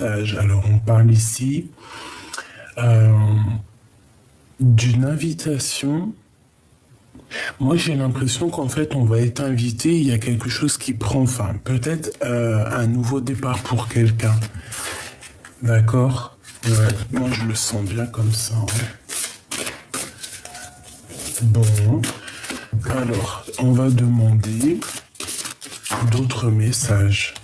Alors, on parle ici euh, d'une invitation. Moi, j'ai l'impression qu'en fait, on va être invité, il y a quelque chose qui prend fin. Peut-être un nouveau départ pour quelqu'un. D'accord? Ouais, moi, je le sens bien comme ça. Ouais. Bon, alors, on va demander d'autres messages.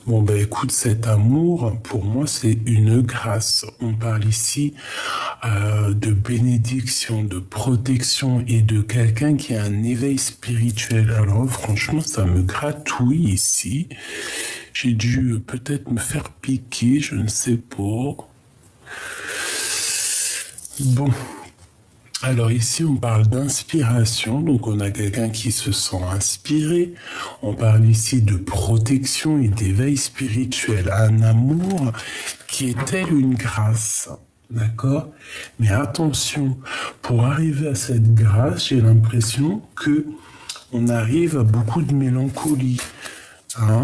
Bon, ben écoute, cet amour, pour moi, c'est une grâce. On parle ici de bénédiction, de protection et de quelqu'un qui a un éveil spirituel. Alors, franchement, ça me gratouille ici. J'ai dû peut-être me faire piquer, je ne sais pas. Bon. Alors ici, on parle d'inspiration, donc on a quelqu'un qui se sent inspiré. On parle ici de protection et d'éveil spirituel, un amour qui est tel une grâce, d'accord? Mais attention, pour arriver à cette grâce, j'ai l'impression que on arrive à beaucoup de mélancolie, hein?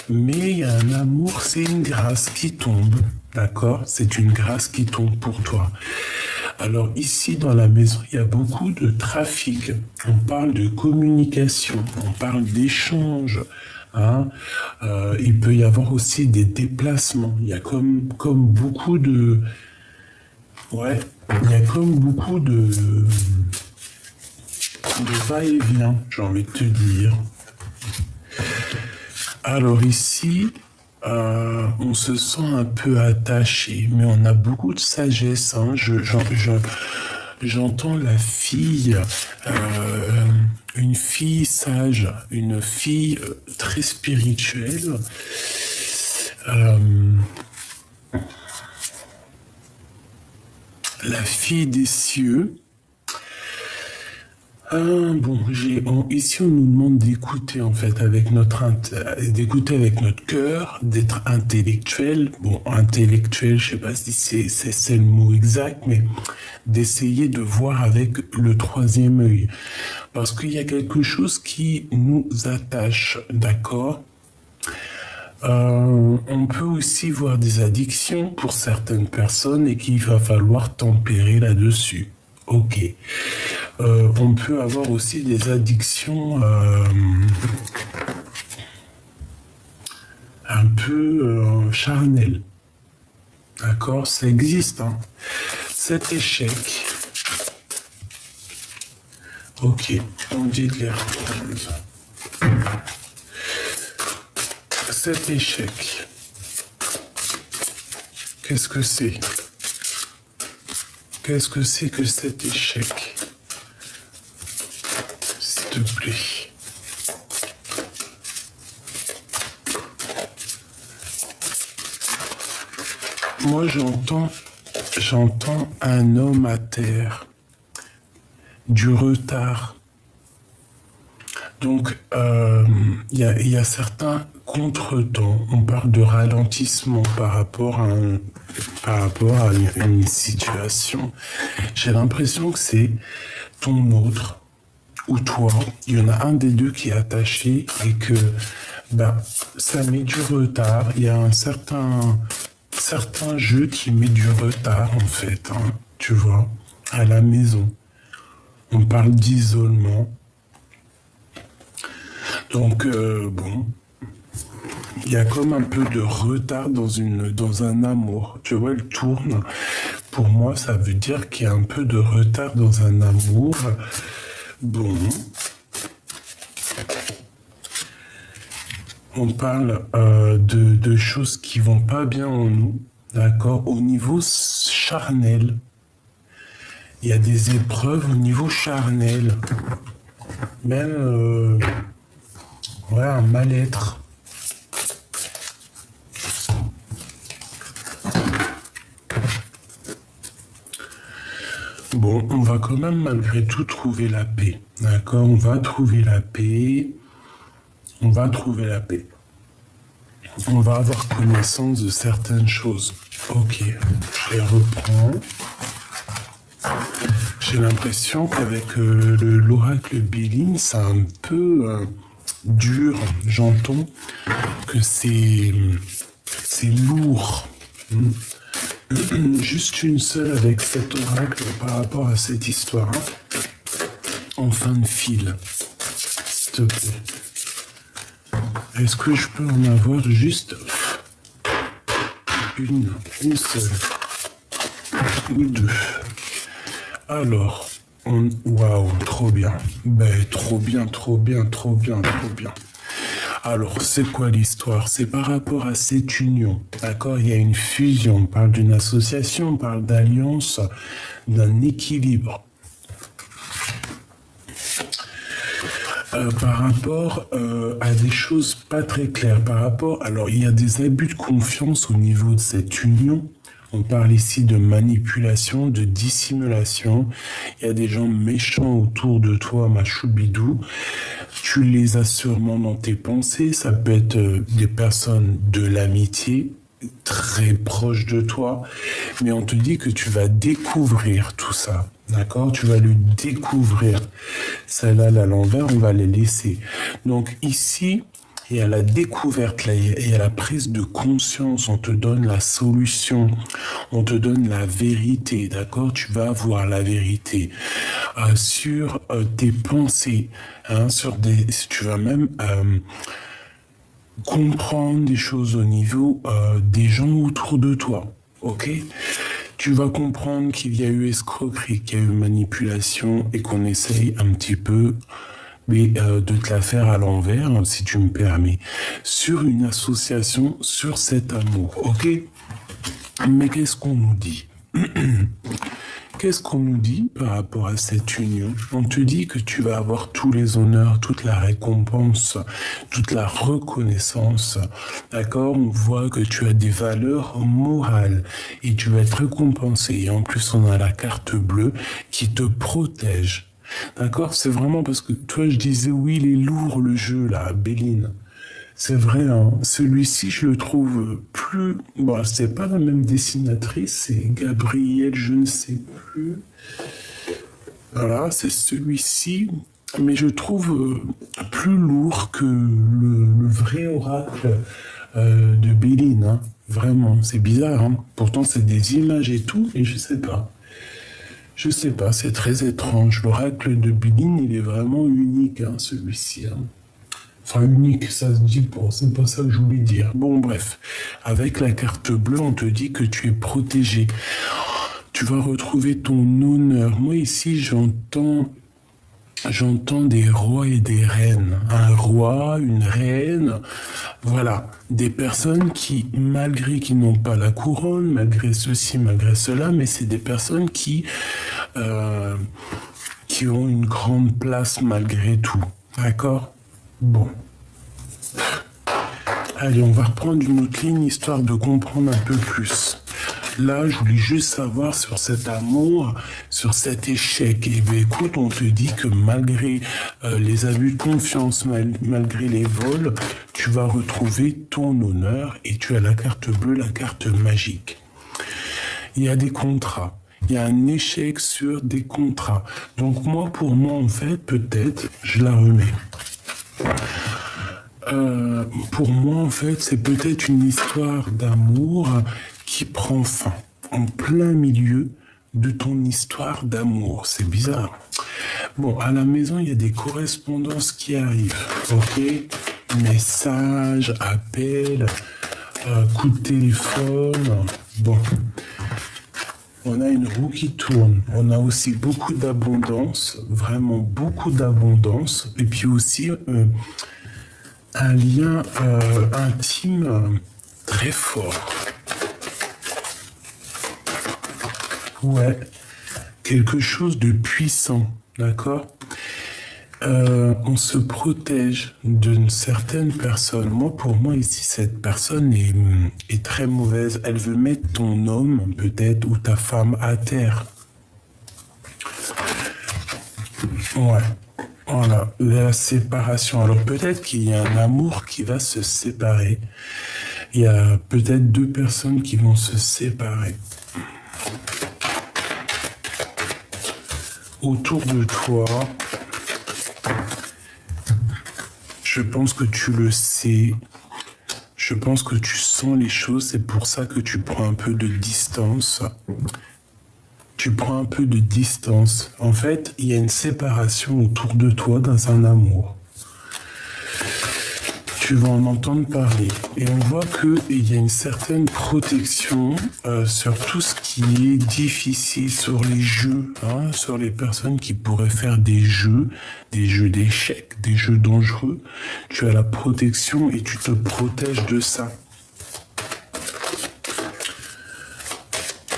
Mais il y a un amour, c'est une grâce qui tombe, d'accord? C'est une grâce qui tombe pour toi. Alors ici dans la maison, il y a beaucoup de trafic. On parle de communication, on parle d'échange. Hein. Il peut y avoir aussi des déplacements. Il y a comme beaucoup de... Ouais, il y a comme beaucoup de va-et-vient, j'ai envie de te dire. Alors ici, on se sent un peu attaché, mais on a beaucoup de sagesse. Hein. J'entends la fille, une fille sage, une fille très spirituelle. La fille des cieux. Bon, ici on nous demande d'écouter en fait d'écouter avec notre cœur, d'être intellectuel. Bon, intellectuel, je sais pas si c'est le mot exact, mais d'essayer de voir avec le troisième œil, parce qu'il y a quelque chose qui nous attache, d'accord? On peut aussi voir des addictions pour certaines personnes et qu'il va falloir tempérer là-dessus. Ok. On peut avoir aussi des addictions un peu charnelles. D'accord? Ça existe. Hein. Cet échec. Ok. On dit de l'air. Cet échec. Qu'est-ce que c'est? Qu'est-ce que c'est que cet échec? S'il te plaît. Moi, j'entends un homme à terre, du retard. Donc, il y a certains contretemps. On parle de ralentissement par rapport à une situation. J'ai l'impression que c'est ton autre ou toi. Il y en a un des deux qui est attaché et que ça met du retard. Il y a un certain jeu qui met du retard en fait. Hein, tu vois, à la maison. On parle d'isolement. Donc, bon, il y a comme un peu de retard dans un amour. Tu vois, elle tourne. Pour moi, ça veut dire qu'il y a un peu de retard dans un amour. Bon. On parle de choses qui vont pas bien en nous, d'accord? Au niveau charnel. Il y a des épreuves au niveau charnel. Même... ouais, un mal-être. Bon, on va quand même malgré tout trouver la paix. D'accord? On va trouver la paix. On va trouver la paix. On va avoir connaissance de certaines choses. Ok, je les reprends. J'ai l'impression qu'avec l'oracle Béline, c'est un peu dur. J'entends que c'est c'est lourd. Juste une seule avec cet oracle par rapport à cette histoire. En fin de fil. S'il te plaît. Est-ce que je peux en avoir juste une seule ou deux? Alors, waouh, trop bien. Ben, trop bien, trop bien, trop bien, trop bien. Alors, c'est quoi l'histoire? C'est par rapport à cette union, d'accord? Il y a une fusion, on parle d'une association, on parle d'alliance, d'un équilibre. Par rapport à des choses pas très claires, alors il y a des abus de confiance au niveau de cette union. On parle ici de manipulation, de dissimulation. Il y a des gens méchants autour de toi, ma choubidou. Tu les as sûrement dans tes pensées. Ça peut être des personnes de l'amitié, très proches de toi. Mais on te dit que tu vas découvrir tout ça. D'accord? Tu vas le découvrir. Celle-là, à l'envers, on va les laisser. Donc ici, il y a la découverte, là, il y a la prise de conscience, on te donne la solution, on te donne la vérité, d'accord? Tu vas avoir la vérité sur tes pensées, hein, tu vas même comprendre des choses au niveau des gens autour de toi, ok? Tu vas comprendre qu'il y a eu escroquerie, qu'il y a eu manipulation et qu'on essaye un petit peu de te la faire à l'envers, si tu me permets, sur une association, sur cet amour, ok? Mais qu'est-ce qu'on nous dit? Qu'est-ce qu'on nous dit par rapport à cette union? On te dit que tu vas avoir tous les honneurs, toute la récompense, toute la reconnaissance, d'accord? On voit que tu as des valeurs morales et tu vas être récompensé. Et en plus, on a la carte bleue qui te protège. D'accord? C'est vraiment parce que toi, je disais, oui, il est lourd le jeu, là, Béline. C'est vrai, hein. Celui-ci, je le trouve plus... Bon, c'est pas la même dessinatrice, c'est Gabrielle, je ne sais plus. Voilà, c'est celui-ci, mais je trouve plus lourd que le vrai oracle de Béline, hein. Vraiment, c'est bizarre, hein. Pourtant, c'est des images et tout, et je sais pas. Je sais pas, c'est très étrange. L'oracle de Béline, il est vraiment unique, hein, celui-ci. Hein. Enfin, unique, ça se dit pas, c'est pas ça que je voulais dire. Bon, bref. Avec la carte bleue, on te dit que tu es protégé. Tu vas retrouver ton honneur. Moi, ici, j'entends des rois et des reines. Un roi, une reine, voilà. Des personnes qui, malgré qu'ils n'ont pas la couronne, malgré ceci, malgré cela, mais c'est des personnes qui ont une grande place malgré tout. D'accord? Bon. Allez, on va reprendre une autre ligne, histoire de comprendre un peu plus. Là, je voulais juste savoir sur cet amour, sur cet échec. Et bien, écoute, on te dit que malgré les abus de confiance, malgré les vols, tu vas retrouver ton honneur et tu as la carte bleue, la carte magique. Il y a des contrats. Il y a un échec sur des contrats. Donc pour moi, en fait, peut-être, je la remets. Pour moi, en fait, c'est peut-être une histoire d'amour qui prend fin en plein milieu de ton histoire d'amour. C'est bizarre. Bon, à la maison, il y a des correspondances qui arrivent. Ok? Messages, appels, coups de téléphone. Bon. On a une roue qui tourne. On a aussi beaucoup d'abondance, vraiment beaucoup d'abondance. Et puis aussi un lien intime très fort. Ouais, quelque chose de puissant, d'accord? On se protège d'une certaine personne. Pour moi, ici, cette personne est très mauvaise. Elle veut mettre ton homme, peut-être, ou ta femme à terre. Ouais. Voilà, la séparation. Alors peut-être qu'il y a un amour qui va se séparer. Il y a peut-être deux personnes qui vont se séparer. Autour de toi, je pense que tu le sais. Je pense que tu sens les choses, c'est pour ça que tu prends un peu de distance. Tu prends un peu de distance. En fait, il y a une séparation autour de toi dans un amour. Tu vas en entendre parler. Et on voit qu'il y a une certaine protection sur tout ce qui est difficile, sur les jeux, hein, sur les personnes qui pourraient faire des jeux d'échecs, des jeux dangereux. Tu as la protection et tu te protèges de ça.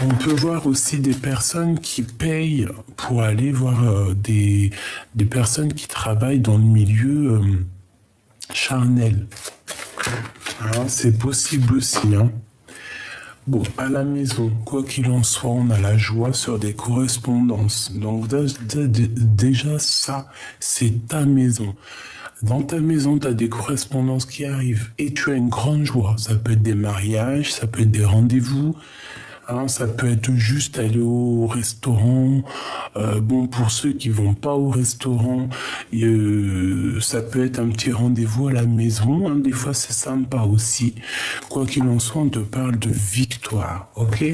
On peut voir aussi des personnes qui payent pour aller voir des personnes qui travaillent dans le milieu charnel. Hein, c'est possible aussi. Hein. Bon, à la maison, quoi qu'il en soit, on a la joie sur des correspondances. Donc déjà, ça, c'est ta maison. Dans ta maison, tu as des correspondances qui arrivent et tu as une grande joie. Ça peut être des mariages, ça peut être des rendez-vous. Hein, ça peut être juste aller au restaurant. Bon, pour ceux qui vont pas au restaurant, ça peut être un petit rendez-vous à la maison. Hein, des fois, c'est sympa aussi. Quoi qu'il en soit, on te parle de victoire. Ok ?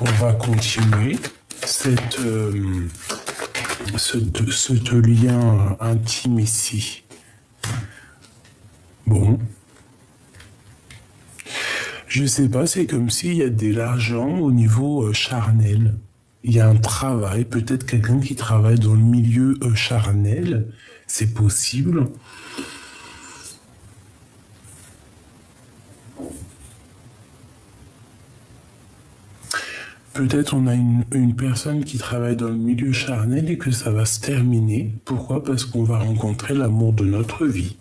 On va continuer ce lien intime ici. Bon. Je sais pas, c'est comme s'il y a de l'argent au niveau charnel. Il y a un travail, peut-être quelqu'un qui travaille dans le milieu charnel, c'est possible. Peut-être on a une personne qui travaille dans le milieu charnel et que ça va se terminer. Pourquoi ? Parce qu'on va rencontrer l'amour de notre vie.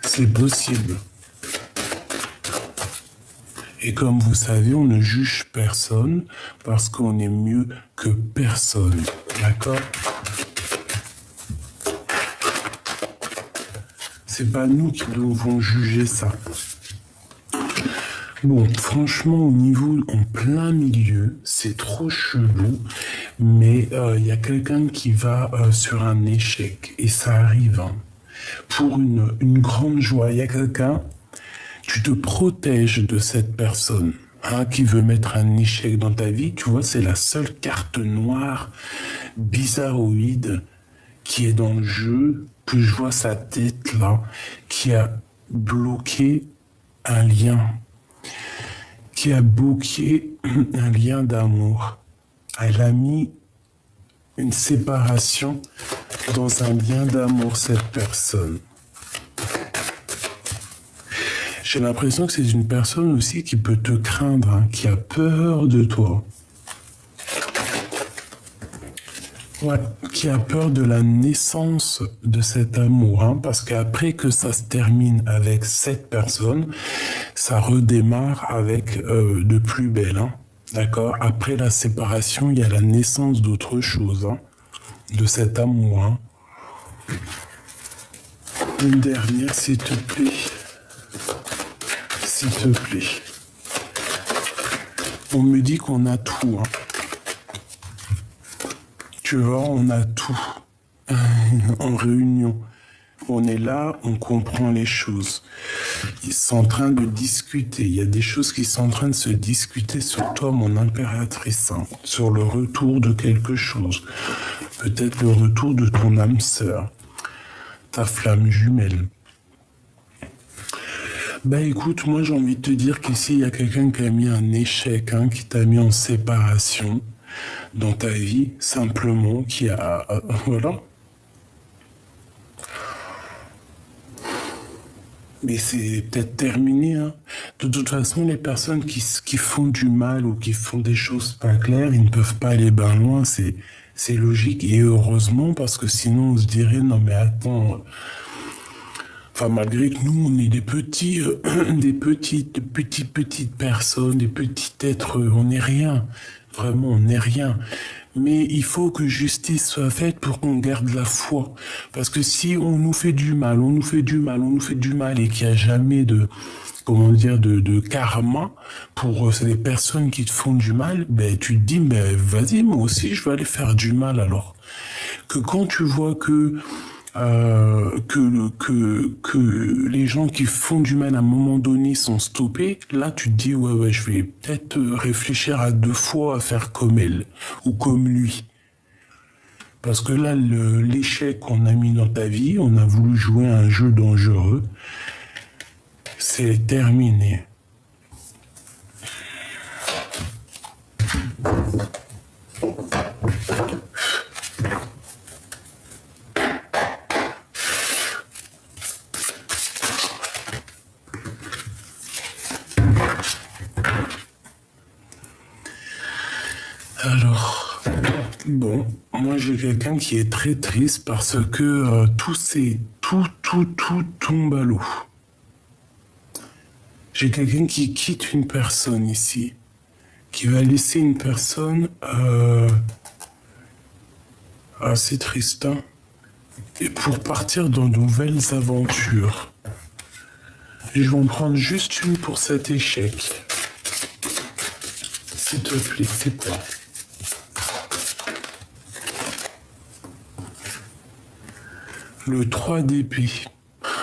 C'est possible. Et comme vous savez, on ne juge personne parce qu'on est mieux que personne. D'accord ? C'est pas nous qui devons juger ça. Bon, franchement, au niveau, en plein milieu, c'est trop chelou, mais il y a quelqu'un qui va sur un échec, et ça arrive, hein, pour une grande joie. Il y a quelqu'un, tu te protèges de cette personne hein, qui veut mettre un échec dans ta vie. Tu vois, c'est la seule carte noire, bizarroïde, qui est dans le jeu, que je vois sa tête là, qui a bloqué un lien. Qui a bloqué un lien d'amour. Elle a mis une séparation dans un lien d'amour, cette personne. J'ai l'impression que c'est une personne aussi qui peut te craindre, hein, qui a peur de toi. Ouais, qui a peur de la naissance de cet amour, hein, parce qu'après que ça se termine avec cette personne, ça redémarre avec de plus belle, hein, d'accord ? Après la séparation, il y a la naissance d'autre chose, hein, de cet amour. Hein. Une dernière, s'il te plaît. S'il te plaît. On me dit qu'on a tout, hein. Tu vois, on a tout en réunion. On est là, on comprend les choses. Ils sont en train de discuter. Il y a des choses qui sont en train de se discuter sur toi, mon impératrice, hein, sur le retour de quelque chose. Peut-être le retour de ton âme sœur, ta flamme jumelle. Ben écoute, moi j'ai envie de te dire qu'ici, il y a quelqu'un qui a mis un échec, hein, qui t'a mis en séparation dans ta vie, simplement, qui a... voilà. Mais c'est peut-être terminé. Hein. De toute façon, les personnes qui font du mal ou qui font des choses pas claires, ils ne peuvent pas aller bien loin. C'est logique. Et heureusement, parce que sinon, on se dirait, non mais attends... Enfin, malgré que nous, on est des petites personnes, des petits êtres, on n'est rien. Vraiment, on n'est rien. Mais il faut que justice soit faite pour qu'on garde la foi. Parce que si on nous fait du mal, et qu'il n'y a jamais de, comment dire, de karma pour les personnes qui te font du mal, ben, tu te dis, ben, vas-y, moi aussi, je vais aller faire du mal alors. Que quand tu vois que que les gens qui font du mal à un moment donné sont stoppés, là tu te dis ouais, je vais peut-être réfléchir à 2 fois à faire comme elle ou comme lui. Parce que là, l'échec qu'on a mis dans ta vie, on a voulu jouer à un jeu dangereux, c'est terminé. Alors, bon, moi j'ai quelqu'un qui est très triste parce que tout tombe à l'eau. J'ai quelqu'un qui quitte une personne ici, qui va laisser une personne assez triste, hein, et pour partir dans de nouvelles aventures. Je vais en prendre juste une pour cet échec. S'il te plaît, c'est pas. Le 3 d'épée.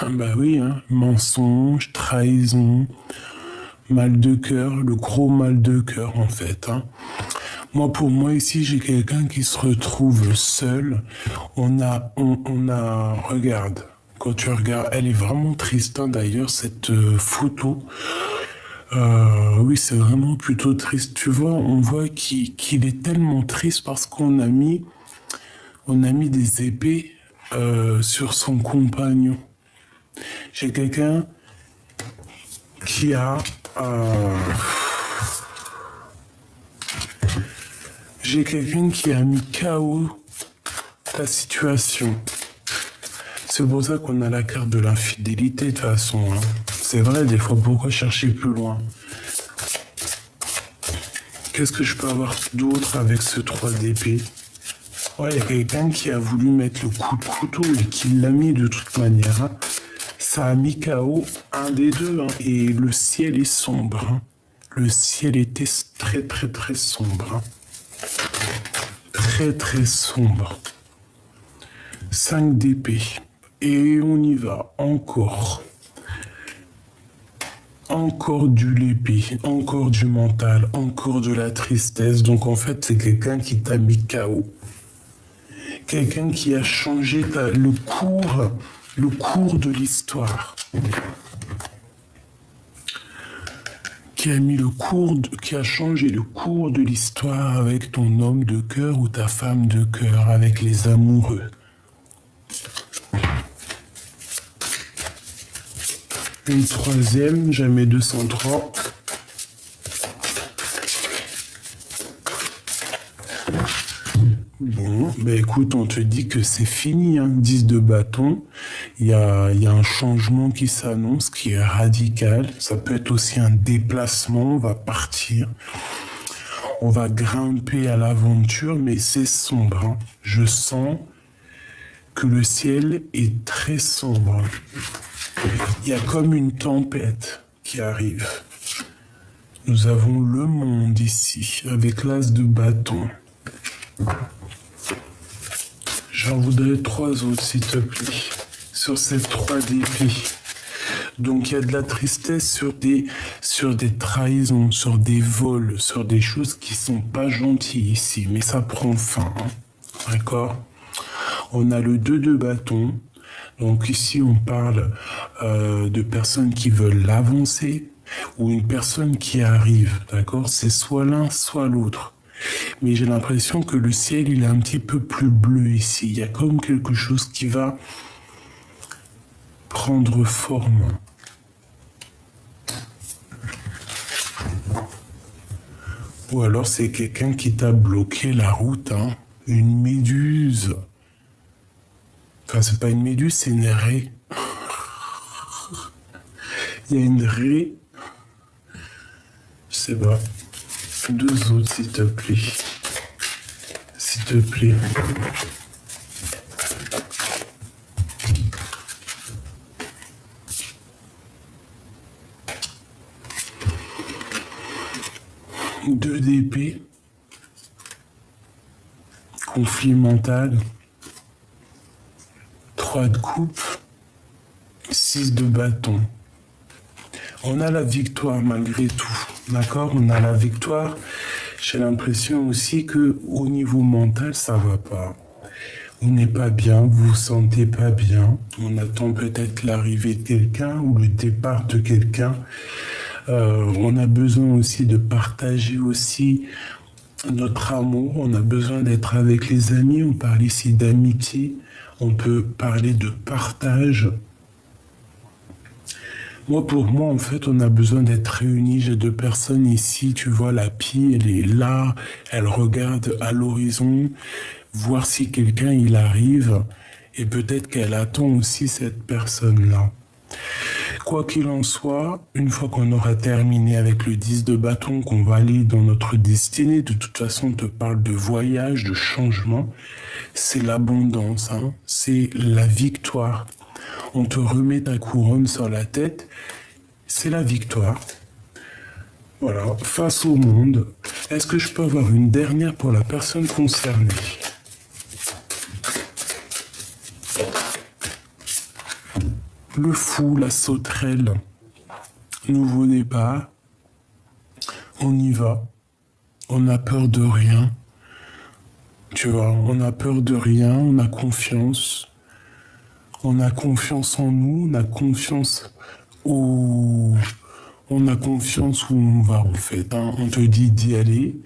Ah bah oui, hein. Mensonge, trahison, mal de cœur, le gros mal de cœur en fait. Hein. Pour moi ici, j'ai quelqu'un qui se retrouve seul. Regarde, quand tu regardes, elle est vraiment triste hein, d'ailleurs cette photo. Oui, c'est vraiment plutôt triste. Tu vois, on voit qu'il est tellement triste parce on a mis des épées sur son compagnon. J'ai quelqu'un qui a... J'ai quelqu'un qui a mis KO ta situation. C'est pour ça qu'on a la carte de l'infidélité de toute façon. Hein. C'est vrai, des fois, pourquoi chercher plus loin? Qu'est-ce que je peux avoir d'autre avec ce 3 d'épée? Ouais, il y a quelqu'un qui a voulu mettre le coup de couteau et qui l'a mis de toute manière. Hein. Ça a mis KO un des deux. Hein. Et le ciel est sombre. Hein. Le ciel était très très très sombre. Hein. Très très sombre. 5 d'épée. Et on y va. Encore. Encore du l'épée. Encore du mental. Encore de la tristesse. Donc en fait, c'est quelqu'un qui t'a mis KO. Quelqu'un qui a changé le cours de l'histoire. Qui a changé le cours de l'histoire avec ton homme de cœur ou ta femme de cœur, avec les amoureux. Une troisième, jamais 203. Bon, ben écoute, on te dit que c'est fini, hein. 10 de bâton. Il y a un changement qui s'annonce, qui est radical. Ça peut être aussi un déplacement, on va partir. On va grimper à l'aventure, mais c'est sombre. Hein. Je sens que le ciel est très sombre. Il y a comme une tempête qui arrive. Nous avons le monde ici, avec l'as de bâton. J'en voudrais 3 autres, s'il te plaît, sur ces 3 d'épée. Donc il y a de la tristesse sur des trahisons, sur des vols, sur des choses qui sont pas gentilles ici, mais ça prend fin. Hein. D'accord? On a le 2 de bâton. Donc ici on parle de personnes qui veulent avancer ou une personne qui arrive. D'accord? C'est soit l'un, soit l'autre. Mais j'ai l'impression que le ciel, il est un petit peu plus bleu ici. Il y a comme quelque chose qui va prendre forme. Ou alors c'est quelqu'un qui t'a bloqué la route, hein. Une méduse. Enfin, c'est pas une méduse, c'est une raie. Il y a une raie. Je sais pas. 2 autres, s'il te plaît. S'il te plaît. Deux d'épée. Conflit mental. 3 de coupe, 6 de bâton. On a la victoire malgré tout, d'accord? On a la victoire. J'ai l'impression aussi que au niveau mental, ça va pas. Vous n'êtes pas bien, vous vous sentez pas bien. On attend peut-être l'arrivée de quelqu'un ou le départ de quelqu'un. On a besoin aussi de partager aussi notre amour. On a besoin d'être avec les amis. On parle ici d'amitié. On peut parler de partage. Pour moi, en fait, on a besoin d'être réunis. J'ai 2 personnes ici. Tu vois, la pie, elle est là. Elle regarde à l'horizon, voir si quelqu'un, il arrive. Et peut-être qu'elle attend aussi cette personne-là. Quoi qu'il en soit, une fois qu'on aura terminé avec le 10 de bâton, qu'on va aller dans notre destinée, de toute façon, on te parle de voyage, de changement. C'est l'abondance, hein. C'est la victoire. On te remet ta couronne sur la tête, c'est la victoire. Voilà, face au monde. Est-ce que je peux avoir une dernière pour la personne concernée? Le fou, la sauterelle. Nouveau départ. On y va. On n'a peur de rien. Tu vois, on n'a peur de rien, on a confiance. On a confiance en nous, on a confiance où on va en fait, hein. On te dit d'y aller,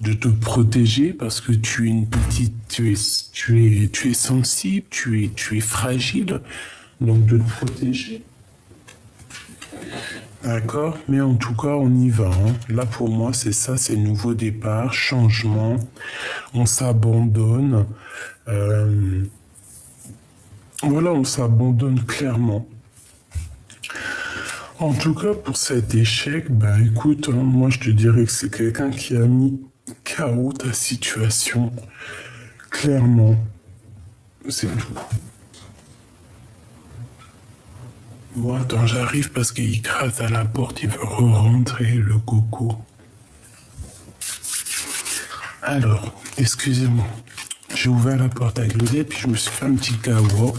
de te protéger parce que tu es une petite, tu es sensible, tu es fragile, donc de te protéger. D'accord, mais en tout cas on y va, hein. Là pour moi c'est ça, c'est nouveau départ, changement, on s'abandonne. Voilà, on s'abandonne clairement. En tout cas, pour cet échec, écoute, hein, moi je te dirais que c'est quelqu'un qui a mis KO ta situation. Clairement. C'est tout. Bon, attends, j'arrive parce qu'il gratte à la porte, il veut re-rentrer, le coco. Alors, excusez-moi. J'ai ouvert la porte avec le dé, puis je me suis fait un petit KO.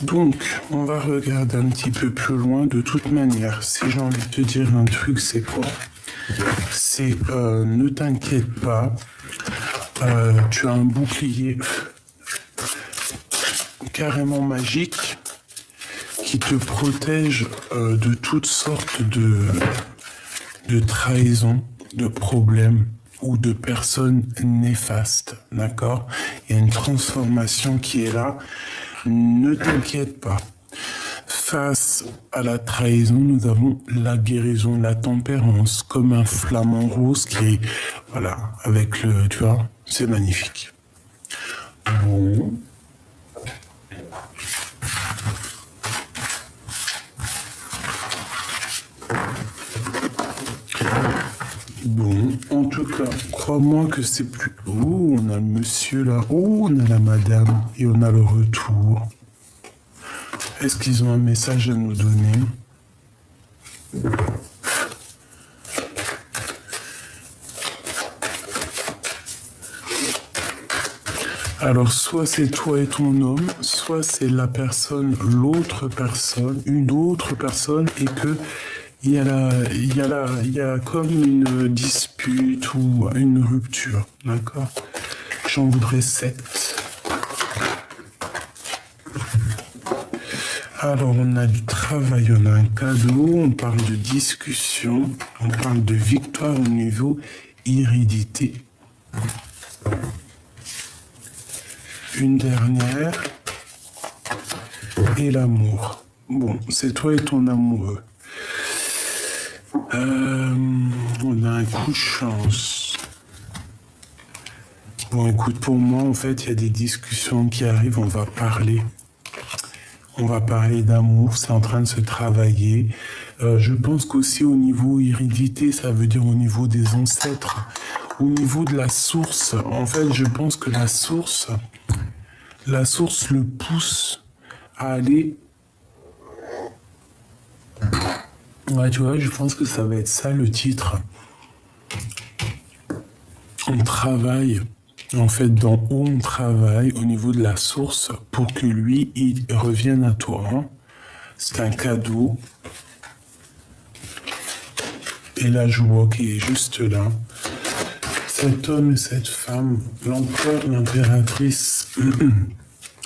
Donc, on va regarder un petit peu plus loin. De toute manière, si j'ai envie de te dire un truc, c'est quoi? C'est ne t'inquiète pas. Tu as un bouclier carrément magique qui te protège de toutes sortes de trahisons, de problèmes ou de personnes néfastes, d'accord? Il y a une transformation qui est là. Ne t'inquiète pas. Face à la trahison, nous avons la guérison, la tempérance, comme un flamant rose qui est, voilà, avec le, tu vois, c'est magnifique. Bon. Bon, en tout cas, crois-moi que c'est plus... Oh, on a le monsieur là. Oh, on a la madame. Et on a le retour. Est-ce qu'ils ont un message à nous donner? Alors, soit c'est toi et ton homme, soit c'est la personne, l'autre personne, une autre personne, et que il y a comme une dispute ou une rupture, d'accord? J'en voudrais 7. Alors, on a du travail, on a un cadeau, on parle de discussion, on parle de victoire au niveau hérédité. Une dernière, et l'amour. Bon, c'est toi et ton amoureux. On a un coup de chance. Bon, écoute, pour moi, en fait, il y a des discussions qui arrivent, on va parler. On va parler d'amour, c'est en train de se travailler. Je pense qu'aussi au niveau hérédité, ça veut dire au niveau des ancêtres, au niveau de la source. En fait, je pense que la source le pousse à aller... Ouais, tu vois, je pense que ça va être ça le titre. On travaille En fait, dans où on travaille au niveau de la source pour que lui, il revienne à toi. Hein. C'est un cadeau. Et la joie qui est juste là. Cet homme et cette femme, l'empereur, l'impératrice.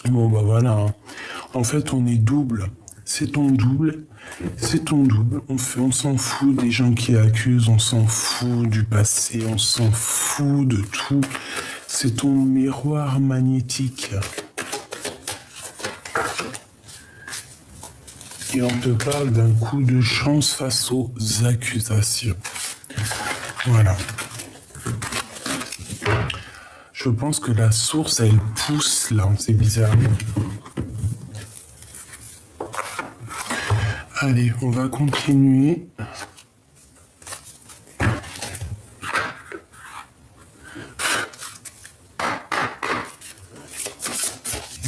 Bon, bah voilà. Hein. En fait, on est double. C'est ton double. C'est ton double. On s'en fout des gens qui accusent, on s'en fout du passé, on s'en fout de tout. C'est ton miroir magnétique. Et on te parle d'un coup de chance face aux accusations. Voilà. Je pense que la source, elle pousse là, c'est bizarre. Allez, on va continuer.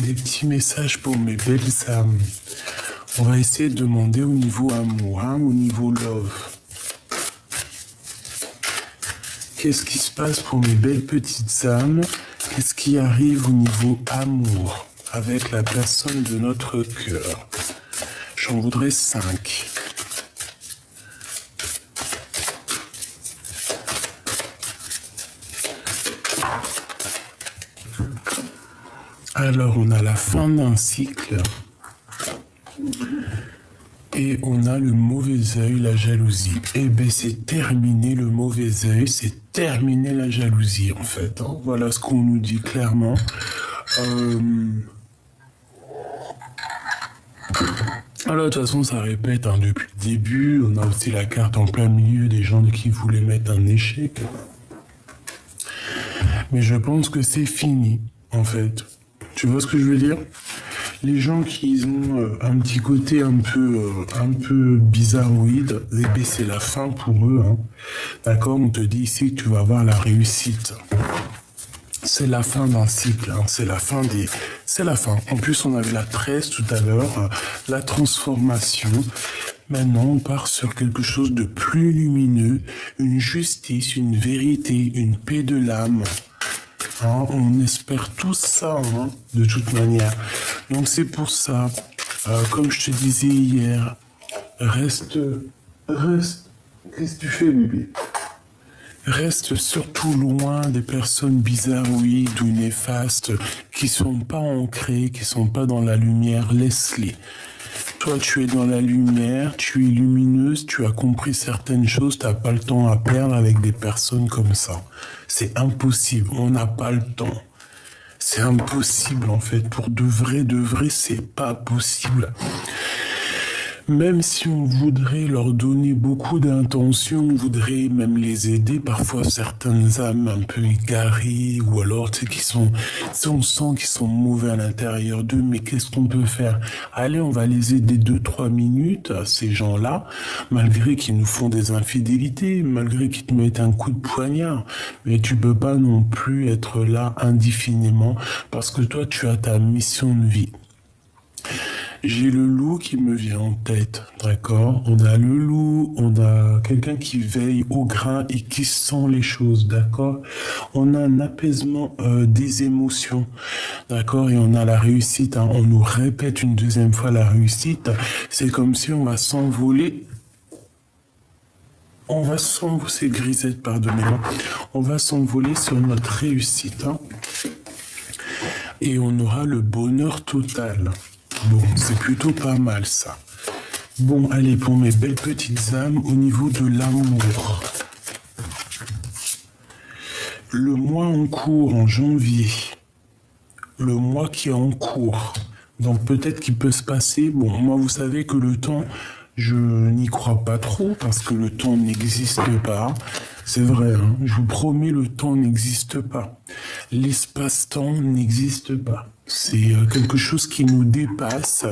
Des petits messages pour mes belles âmes. On va essayer de demander au niveau amour, hein, au niveau love. Qu'est-ce qui se passe pour mes belles petites âmes? Qu'est-ce qui arrive au niveau amour avec la personne de notre cœur? J'en voudrais 5. Alors, on a la fin d'un cycle. Et on a le mauvais œil, la jalousie. Eh bien, c'est terminé le mauvais œil, c'est terminé la jalousie, en fait. Hein. Voilà ce qu'on nous dit clairement. Alors, de toute façon, ça répète hein, depuis le début. On a aussi la carte en plein milieu des gens qui voulaient mettre un échec. Mais je pense que c'est fini, en fait. Tu vois ce que je veux dire? Les gens qui ont un petit côté un peu bizarroïde, eh bien, c'est la fin pour eux. Hein. D'accord? On te dit ici que tu vas avoir la réussite. C'est la fin d'un cycle, hein. C'est la fin des... C'est la fin. En plus, on avait la 13 tout à l'heure, la transformation. Maintenant, on part sur quelque chose de plus lumineux, une justice, une vérité, une paix de l'âme. Hein, on espère tout ça, hein, de toute manière. Donc c'est pour ça, comme je te disais hier, reste. Qu'est-ce que tu fais, bébé? Reste surtout loin des personnes bizarroïdes ou néfastes qui sont pas ancrées, qui sont pas dans la lumière. Laisse-les. Toi, tu es dans la lumière, tu es lumineuse, tu as compris certaines choses, tu n'as pas le temps à perdre avec des personnes comme ça. C'est impossible, on n'a pas le temps. C'est impossible en fait, pour de vrai, c'est pas possible. Même si on voudrait leur donner beaucoup d'intention, on voudrait même les aider, parfois certaines âmes un peu égarées, ou alors tu sais, on sent qu'ils sont mauvais à l'intérieur d'eux, mais qu'est-ce qu'on peut faire? Allez, on va les aider 2-3 minutes, ces gens-là, malgré qu'ils nous font des infidélités, malgré qu'ils te mettent un coup de poignard, mais tu peux pas non plus être là indéfiniment, parce que toi, tu as ta mission de vie. J'ai le loup qui me vient en tête, d'accord? On a le loup, on a quelqu'un qui veille au grain et qui sent les choses, d'accord? On a un apaisement des émotions, d'accord? Et on a la réussite, hein. On nous répète une deuxième fois la réussite. C'est comme si on va s'envoler. On va s'envoler, c'est grisette, pardonnez-moi. On va s'envoler sur notre réussite, hein. Et on aura le bonheur total. Bon, c'est plutôt pas mal ça. Bon, allez, pour mes belles petites âmes, au niveau de l'amour. Le mois en cours, en janvier. Le mois qui est en cours. Donc peut-être qu'il peut se passer... Bon, moi, vous savez que le temps, je n'y crois pas trop, parce que le temps n'existe pas. C'est vrai, hein, je vous promets, le temps n'existe pas. L'espace-temps n'existe pas. C'est quelque chose qui nous dépasse.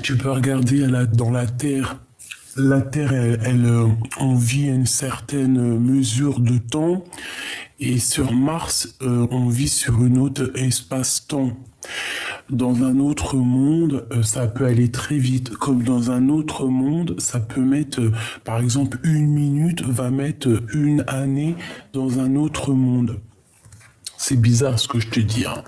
Tu peux regarder dans la Terre la Terre, on vit à une certaine mesure de temps, et sur Mars, on vit sur une autre espace-temps. Dans un autre monde, ça peut aller très vite. Comme dans un autre monde, ça peut mettre, par exemple, 1 minute va mettre 1 année dans un autre monde. C'est bizarre ce que je te dis, hein.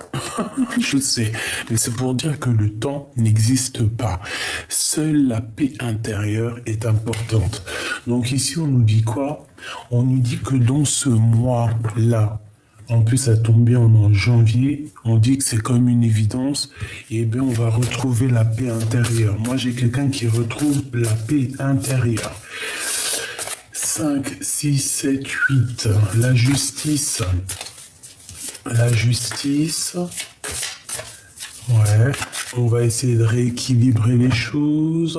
Je sais, mais c'est pour dire que le temps n'existe pas. Seule la paix intérieure est importante. Donc ici, on nous dit quoi? On nous dit que dans ce mois-là, en plus ça tombe bien, on est en janvier, on dit que c'est comme une évidence, et bien on va retrouver la paix intérieure. Moi, j'ai quelqu'un qui retrouve la paix intérieure. 5, 6, 7, 8, la justice. La justice, ouais, on va essayer de rééquilibrer les choses.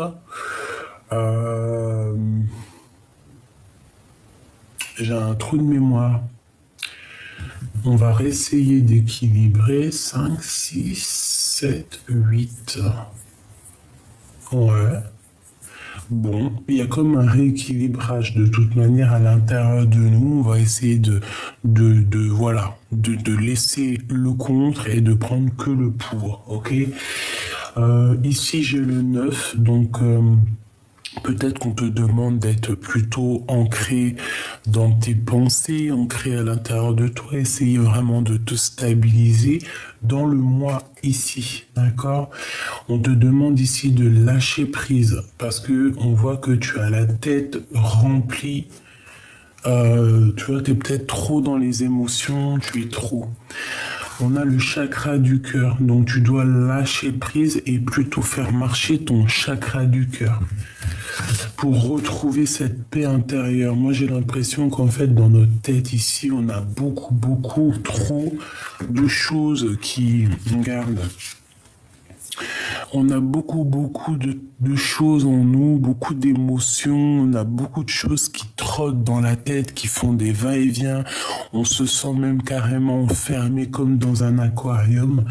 J'ai un trou de mémoire. On va réessayer d'équilibrer 5, 6, 7, 8. Ouais. Bon, il y a comme un rééquilibrage de toute manière à l'intérieur de nous. On va essayer de laisser le contre et de prendre que le pour, ok? Ici, j'ai le 9, donc peut-être qu'on te demande d'être plutôt ancré dans tes pensées, ancré à l'intérieur de toi, essayer vraiment de te stabiliser dans le moi ici, d'accord? On te demande ici de lâcher prise parce que on voit que tu as la tête remplie. Tu vois, tu es peut-être trop dans les émotions, tu es trop. On a le chakra du cœur, donc tu dois lâcher prise et plutôt faire marcher ton chakra du cœur pour retrouver cette paix intérieure. Moi, j'ai l'impression qu'en fait, dans notre tête ici, on a beaucoup trop de choses qui regardent. On a beaucoup de choses en nous, beaucoup d'émotions, on a beaucoup de choses qui trottent dans la tête, qui font des va-et-vient. On se sent même carrément enfermé comme dans un aquarium.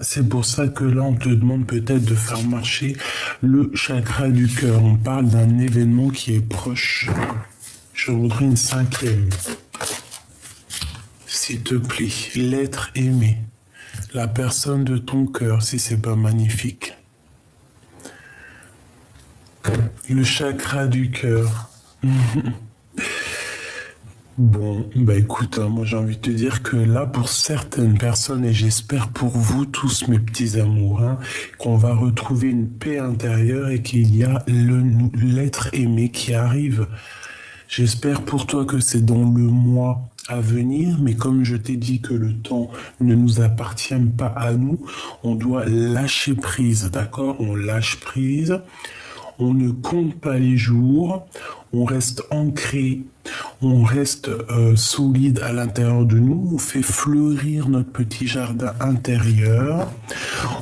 C'est pour ça que là, on te demande peut-être de faire marcher le chakra du cœur. On parle d'un événement qui est proche. Je voudrais une 5e. S'il te plaît, l'être aimé. La personne de ton cœur, si c'est pas magnifique. Le chakra du cœur. Bon, écoute, moi j'ai envie de te dire que là, pour certaines personnes, et j'espère pour vous tous, mes petits amours, qu'on va retrouver une paix intérieure et qu'il y a l'être aimé qui arrive. J'espère pour toi que c'est dans le mois à venir, mais comme je t'ai dit que le temps ne nous appartient pas à nous, on doit lâcher prise, d'accord? On lâche prise, on ne compte pas les jours, on reste ancré, on reste solide à l'intérieur de nous, on fait fleurir notre petit jardin intérieur,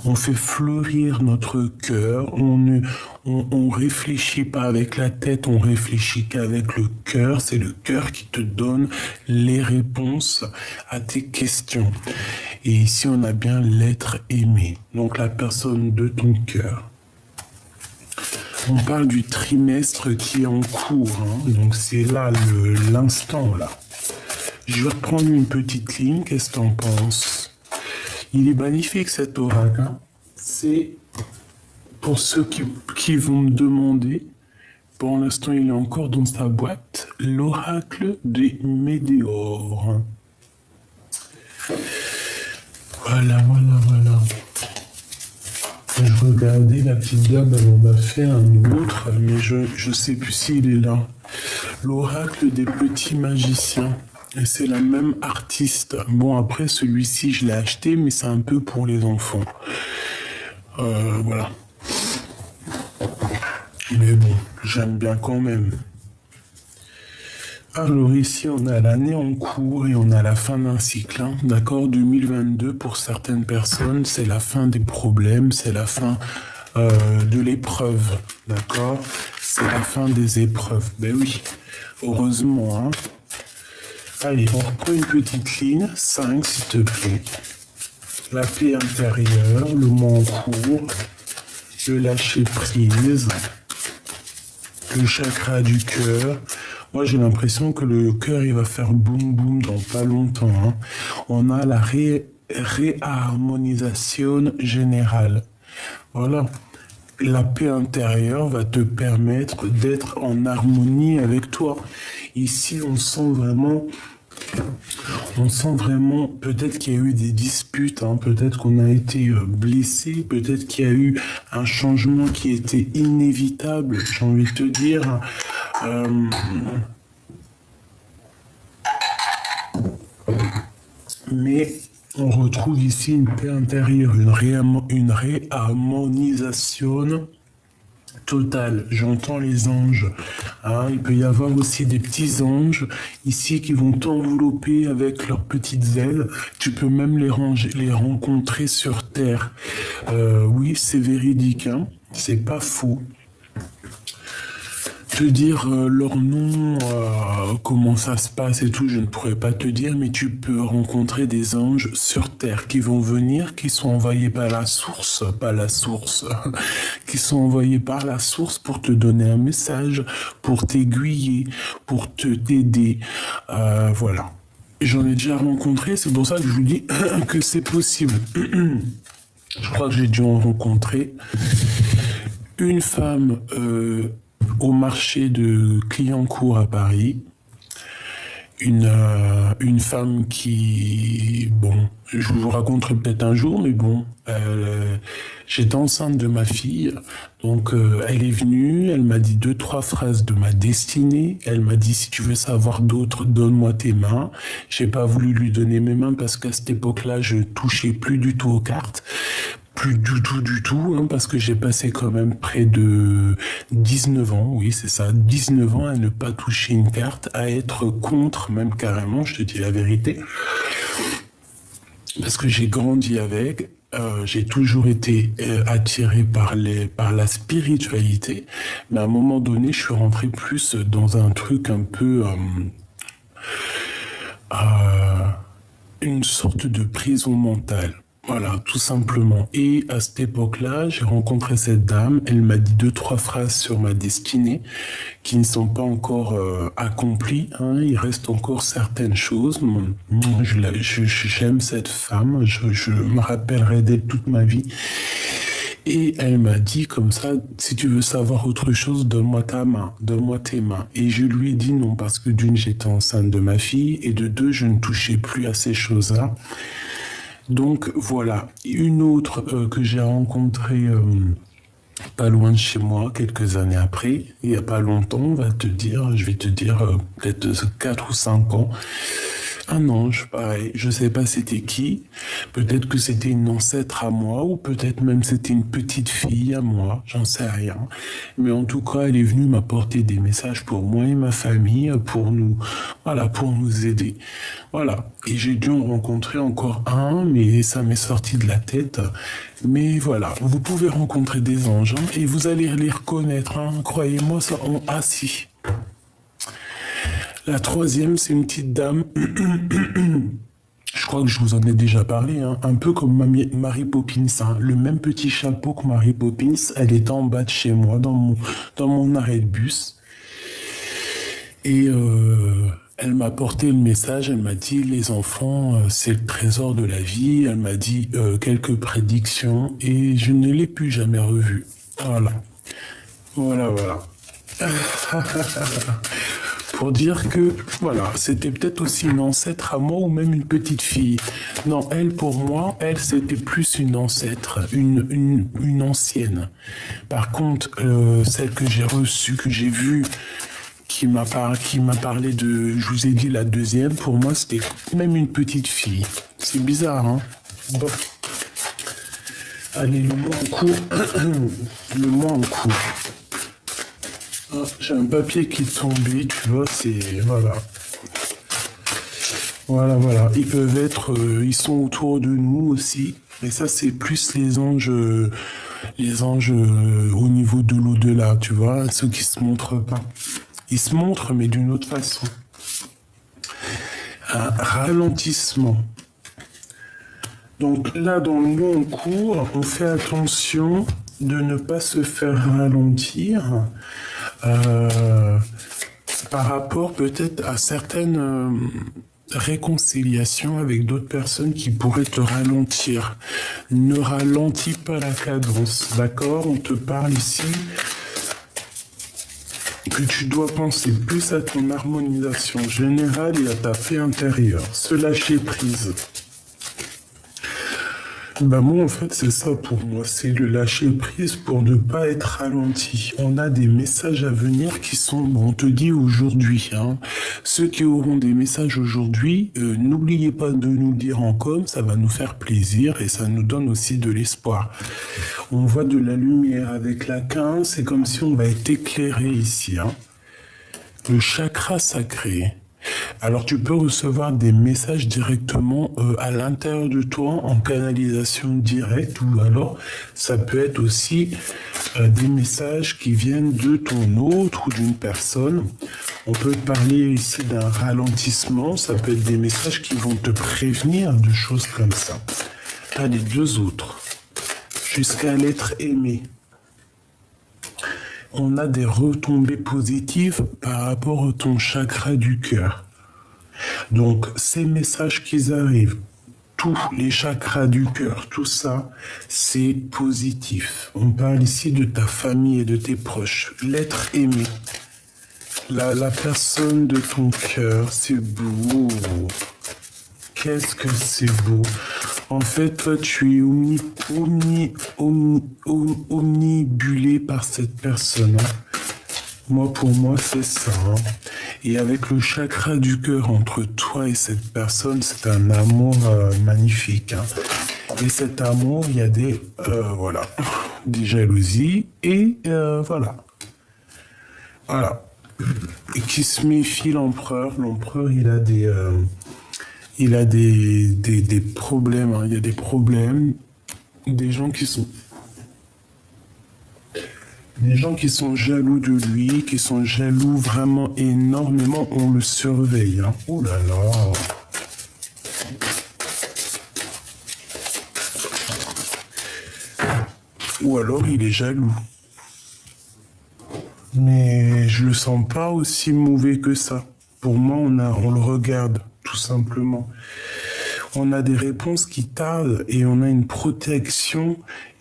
on fait fleurir notre cœur, on réfléchit pas avec la tête, on réfléchit qu'avec le cœur, c'est le cœur qui te donne les réponses à tes questions. Et ici on a bien l'être aimé, donc la personne de ton cœur. On parle du trimestre qui est en cours, donc c'est là l'instant là. Je vais reprendre une petite ligne, qu'est-ce que t'en penses? Il est magnifique cet oracle, C'est pour ceux qui vont me demander, pour l'instant il est encore dans sa boîte, l'oracle des météores. Voilà. Je regardais, la petite dame, elle en a fait un autre, mais je sais plus s'il est là. L'oracle des petits magiciens. Et c'est la même artiste. Bon, après, celui-ci, je l'ai acheté, mais c'est un peu pour les enfants. Voilà. Mais bon, j'aime bien quand même. Alors ici, on a l'année en cours et on a la fin d'un cycle. D'accord, 2022, pour certaines personnes, c'est la fin des problèmes, c'est la fin de l'épreuve. D'accord, c'est la fin des épreuves. Ben oui, heureusement. Allez, on reprend une petite ligne. 5, s'il te plaît. La paix intérieure, le mot en cours, le lâcher prise. le chakra du cœur. Moi, j'ai l'impression que le cœur, il va faire boum boum dans pas longtemps, hein. On a la réharmonisation générale. Voilà. La paix intérieure va te permettre d'être en harmonie avec toi. Ici, on sent vraiment, peut-être qu'il y a eu des disputes, hein, peut-être qu'on a été blessé, peut-être qu'il y a eu un changement qui était inévitable, j'ai envie de te dire. Euh, mais on retrouve ici une paix intérieure, une réharmonisation totale. J'entends les anges, hein. Il peut y avoir aussi des petits anges ici qui vont t'envelopper avec leurs petites ailes. Tu peux même les rencontrer sur Terre. Oui, c'est véridique, hein. C'est pas faux. Te dire leur nom, comment ça se passe et tout, je ne pourrais pas te dire, mais tu peux rencontrer des anges sur Terre qui vont venir, qui sont envoyés par la source, pas la source, qui sont envoyés par la source pour te donner un message, pour t'aiguiller, pour t'aider, voilà. J'en ai déjà rencontré, c'est pour ça que je vous dis que c'est possible. Je crois que j'ai dû en rencontrer une femme au marché de Clignancourt à Paris. Une femme qui, bon, je vous raconterai peut-être un jour, mais bon, j'étais enceinte de ma fille, donc elle est venue, elle m'a dit 2-3 phrases de ma destinée, elle m'a dit si tu veux savoir d'autres, donne-moi tes mains. J'ai pas voulu lui donner mes mains parce qu'à cette époque-là, je touchais plus du tout aux cartes. Plus du tout, hein, parce que j'ai passé quand même près de 19 ans, oui c'est ça, 19 ans à ne pas toucher une carte, à être contre, même carrément, je te dis la vérité, parce que j'ai grandi avec, j'ai toujours été attiré par la spiritualité, mais à un moment donné, je suis rentré plus dans un truc un peu... une sorte de prison mentale. Voilà, tout simplement. Et à cette époque-là, j'ai rencontré cette dame. Elle m'a dit 2-3 phrases sur ma destinée qui ne sont pas encore accomplies, hein. Il reste encore certaines choses. J'aime cette femme. Je me rappellerai d'elle toute ma vie. Et elle m'a dit comme ça, si tu veux savoir autre chose, donne-moi ta main, donne-moi tes mains. Et je lui ai dit non, parce que d'une, j'étais enceinte de ma fille, et de deux, je ne touchais plus à ces choses-là. Donc voilà, une autre que j'ai rencontrée pas loin de chez moi, quelques années après, il n'y a pas longtemps, je vais te dire peut-être 4 ou 5 ans, un ange, pareil, je sais pas c'était qui, peut-être que c'était une ancêtre à moi, ou peut-être même c'était une petite fille à moi, j'en sais rien. Mais en tout cas, elle est venue m'apporter des messages pour moi et ma famille, pour nous aider. Voilà. Et j'ai dû en rencontrer encore un, mais ça m'est sorti de la tête. Mais voilà, vous pouvez rencontrer des anges, hein, et vous allez les reconnaître, hein, croyez-moi, ça, ah si. La troisième, c'est une petite dame. Je crois que je vous en ai déjà parlé, hein. Un peu comme Mary Poppins, hein. Le même petit chapeau que Mary Poppins, elle était en bas de chez moi, dans mon arrêt de bus. Et elle m'a porté le message, elle m'a dit, les enfants, c'est le trésor de la vie. Elle m'a dit quelques prédictions et je ne l'ai plus jamais revue. Voilà. Voilà. Pour dire que, voilà, c'était peut-être aussi une ancêtre à moi ou même une petite fille. Non, elle, pour moi, c'était plus une ancêtre, une ancienne. Par contre, celle que j'ai reçue, que j'ai vue, qui m'a parlé de, je vous ai dit la deuxième, pour moi, c'était même une petite fille. C'est bizarre, hein? Bon. Allez, le mois en cours. Le mois en cours. Ah, j'ai un papier qui est tombé, tu vois, c'est... Voilà. Voilà. Ils peuvent être... ils sont autour de nous aussi. Et ça, c'est plus les anges au niveau de l'au-delà, tu vois, ceux qui se montrent pas. Ils se montrent, mais d'une autre façon. Un ralentissement. Donc là, dans le mois en cours, on fait attention de ne pas se faire ralentir. euh, par rapport peut-être à certaines réconciliations avec d'autres personnes qui pourraient te ralentir. Ne ralentis pas la cadence, d'accord? On te parle ici que tu dois penser plus à ton harmonisation générale et à ta paix intérieure. Se lâcher prise. Bah moi en fait c'est ça pour moi, c'est le lâcher prise pour ne pas être ralenti. On a des messages à venir qui sont, bon, on te dit aujourd'hui, hein. Ceux qui auront des messages aujourd'hui, n'oubliez pas de nous le dire en com, ça va nous faire plaisir et ça nous donne aussi de l'espoir. On voit de la lumière avec la 15, c'est comme si on va être éclairé ici, hein. Le chakra sacré. Alors tu peux recevoir des messages directement à l'intérieur de toi en canalisation directe ou alors ça peut être aussi des messages qui viennent de ton autre ou d'une personne. On peut parler ici d'un ralentissement, ça peut être des messages qui vont te prévenir de choses comme ça. T'as les deux autres. Jusqu'à l'être aimé. On a des retombées positives par rapport à ton chakra du cœur. Donc, ces messages qui arrivent, tous les chakras du cœur, tout ça, c'est positif. On parle ici de ta famille et de tes proches. L'être aimé, la personne de ton cœur, c'est beau. Qu'est-ce que c'est beau. En fait, toi, tu es omnibulé par cette personne. Hein. Moi, pour moi, c'est ça. Hein. Et avec le chakra du cœur entre toi et cette personne, c'est un amour magnifique. Hein. Et cet amour, il y a des jalousies et voilà. Voilà. Et qui se méfie l'empereur. L'empereur, il a des problèmes. Hein. Il y a des problèmes. Des gens qui sont jaloux de lui, qui sont jaloux vraiment énormément, on le surveille. Hein. Oh là là. Ou alors il est jaloux. Mais je le sens pas aussi mauvais que ça. Pour moi, on le regarde, tout simplement. On a des réponses qui tardent et on a une protection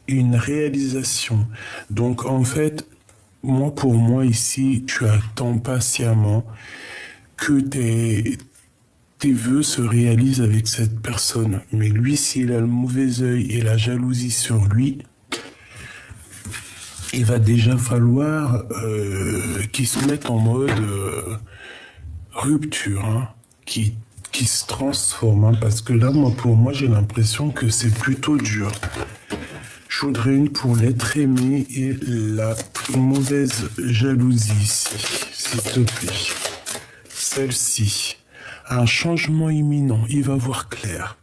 et une réalisation. Donc, en fait, pour moi, ici, tu attends patiemment que tes vœux se réalisent avec cette personne. Mais lui, s'il a le mauvais œil et la jalousie sur lui, il va déjà falloir qu'il se mette en mode rupture, hein, qui se transforme. Hein, parce que là, pour moi, j'ai l'impression que c'est plutôt dur. Je voudrais une pour l'être aimé et la mauvaise jalousie ici, s'il te plaît. Celle-ci. Un changement imminent. Il va voir clair.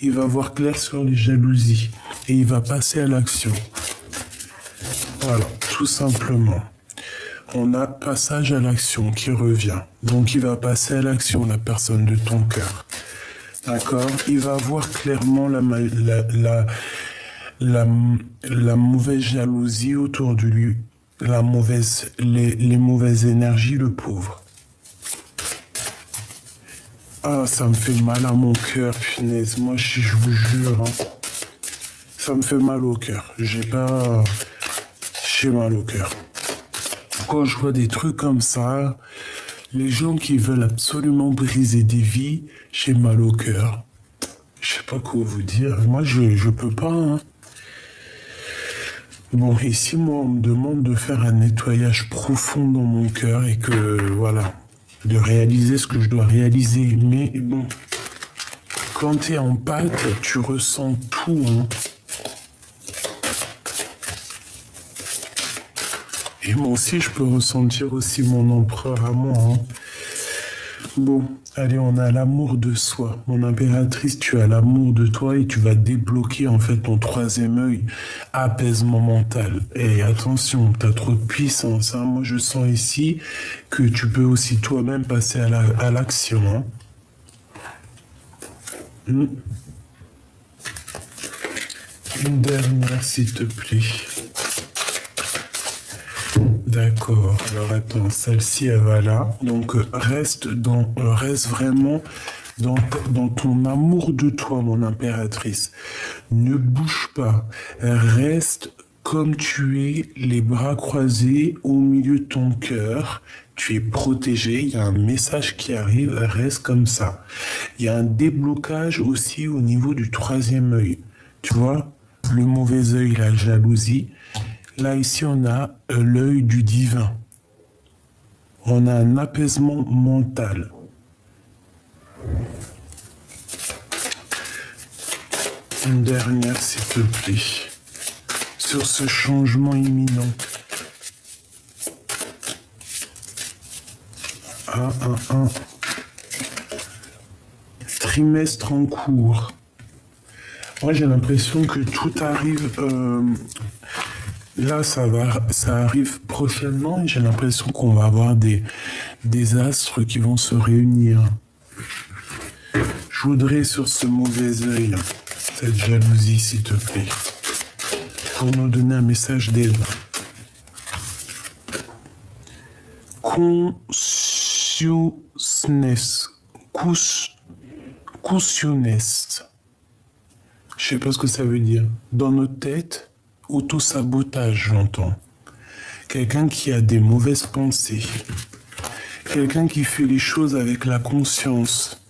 Il va voir clair sur les jalousies. Et il va passer à l'action. Voilà, tout simplement. On a passage à l'action qui revient. Donc il va passer à l'action, la personne de ton cœur. D'accord? Il va voir clairement la mauvaise jalousie autour de lui. Les mauvaises énergies, le pauvre. Ah, ça me fait mal à mon cœur, punaise. Moi, je vous jure, hein. Ça me fait mal au cœur. J'ai mal au cœur. Quand je vois des trucs comme ça, les gens qui veulent absolument briser des vies, j'ai mal au cœur. Je sais pas quoi vous dire. Moi, je peux pas. Hein. Bon, ici, moi, on me demande de faire un nettoyage profond dans mon cœur et que, voilà, de réaliser ce que je dois réaliser. Mais bon, quand tu es en pâte, tu ressens tout. Hein. Et moi aussi, je peux ressentir aussi mon empereur à moi. Hein. Bon, allez, on a l'amour de soi. Mon impératrice, tu as l'amour de toi et tu vas débloquer en fait ton troisième œil, apaisement mental. Et attention, tu as trop de puissance. Hein. Moi, je sens ici que tu peux aussi toi-même passer à l'action. Hein. Une dernière, s'il te plaît. D'accord. Alors attends, celle-ci, elle va là. Donc reste vraiment dans ton amour de toi, mon impératrice. Ne bouge pas. Reste comme tu es, les bras croisés au milieu de ton cœur. Tu es protégé. Il y a un message qui arrive. Reste comme ça. Il y a un déblocage aussi au niveau du troisième œil. Tu vois, le mauvais œil, la jalousie. Là, ici, on a l'œil du divin. On a un apaisement mental. Une dernière, s'il te plaît. Sur ce changement imminent. Un trimestre en cours. Moi, j'ai l'impression que tout arrive... Là, ça arrive prochainement et j'ai l'impression qu'on va avoir des astres qui vont se réunir. Je voudrais sur ce mauvais œil, cette jalousie, s'il te plaît, pour nous donner un message d'aide. Consciousness. Consciousness. Je sais pas ce que ça veut dire. Dans notre tête, auto-sabotage, j'entends. Quelqu'un qui a des mauvaises pensées. Quelqu'un qui fait les choses avec la conscience.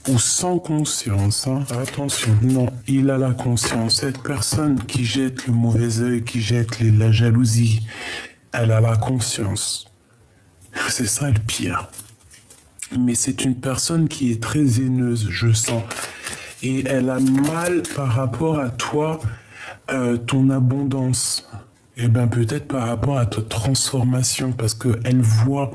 Ou sans conscience, hein. Attention, non, il a la conscience. Cette personne qui jette le mauvais œil, qui jette la jalousie, elle a la conscience. C'est ça le pire. Mais c'est une personne qui est très haineuse, je sens. Et elle a mal par rapport à toi, ton abondance. Eh bien, peut-être par rapport à ta transformation, parce qu'elle voit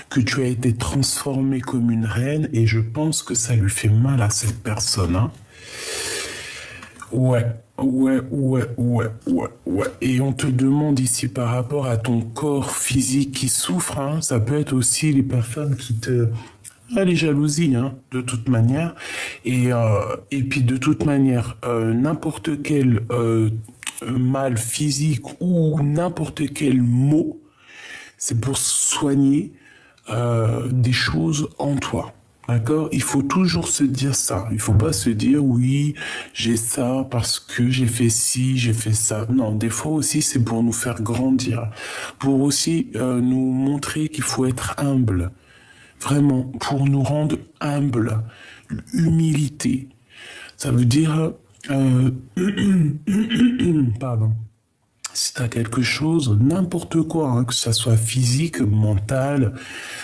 que tu as été transformé comme une reine, et je pense que ça lui fait mal à cette personne, hein. Ouais. Et on te demande ici par rapport à ton corps physique qui souffre, hein, ça peut être aussi les personnes qui te... Ah, les jalousies, hein, de toute manière. Et puis de toute manière, n'importe quel mal physique ou n'importe quel mot, c'est pour soigner des choses en toi. D'accord? Il faut toujours se dire ça. Il faut pas se dire oui, j'ai ça parce que j'ai fait ci, j'ai fait ça. Non, des fois aussi c'est pour nous faire grandir, pour aussi nous montrer qu'il faut être humble. Vraiment, pour nous rendre humbles. Humilité. Ça veut dire... pardon. Si tu as quelque chose, n'importe quoi, hein, que ça soit physique, mental,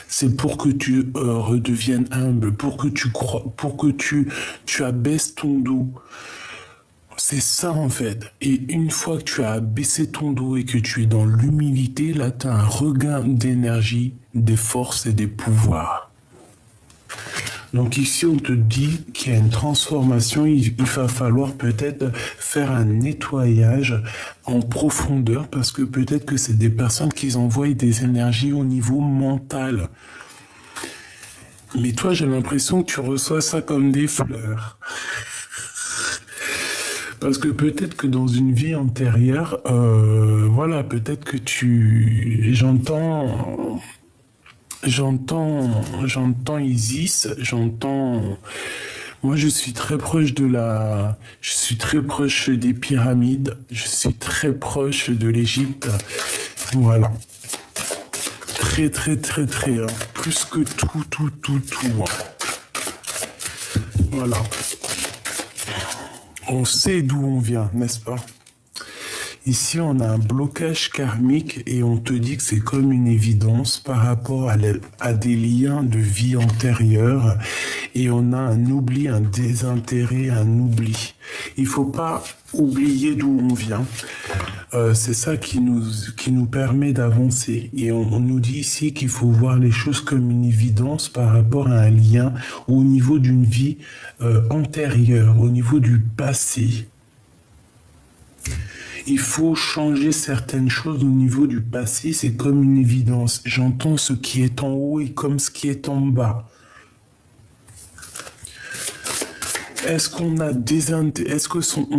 c'est pour que tu redeviennes humble, pour que tu crois, pour que tu abaisses ton dos. C'est ça en fait. Et une fois que tu as baissé ton dos et que tu es dans l'humilité, là tu as un regain d'énergie, des forces et des pouvoirs. Donc ici on te dit qu'il y a une transformation, il va falloir peut-être faire un nettoyage en profondeur parce que peut-être que c'est des personnes qui envoient des énergies au niveau mental. Mais toi j'ai l'impression que tu reçois ça comme des fleurs. Parce que peut-être que dans une vie antérieure, voilà, peut-être que j'entends Isis, moi je suis très proche des pyramides, je suis très proche de l'Égypte, voilà. Très, hein. Plus que tout. Hein. Voilà. On sait d'où on vient, n'est-ce pas? Ici, on a un blocage karmique et on te dit que c'est comme une évidence par rapport à des liens de vie antérieure et on a un oubli, un désintérêt, un oubli. Il faut pas oublier d'où on vient. C'est ça qui nous permet d'avancer. Et on nous dit ici qu'il faut voir les choses comme une évidence par rapport à un lien au niveau d'une vie antérieure, au niveau du passé. Il faut changer certaines choses au niveau du passé, c'est comme une évidence. J'entends ce qui est en haut et comme ce qui est en bas. On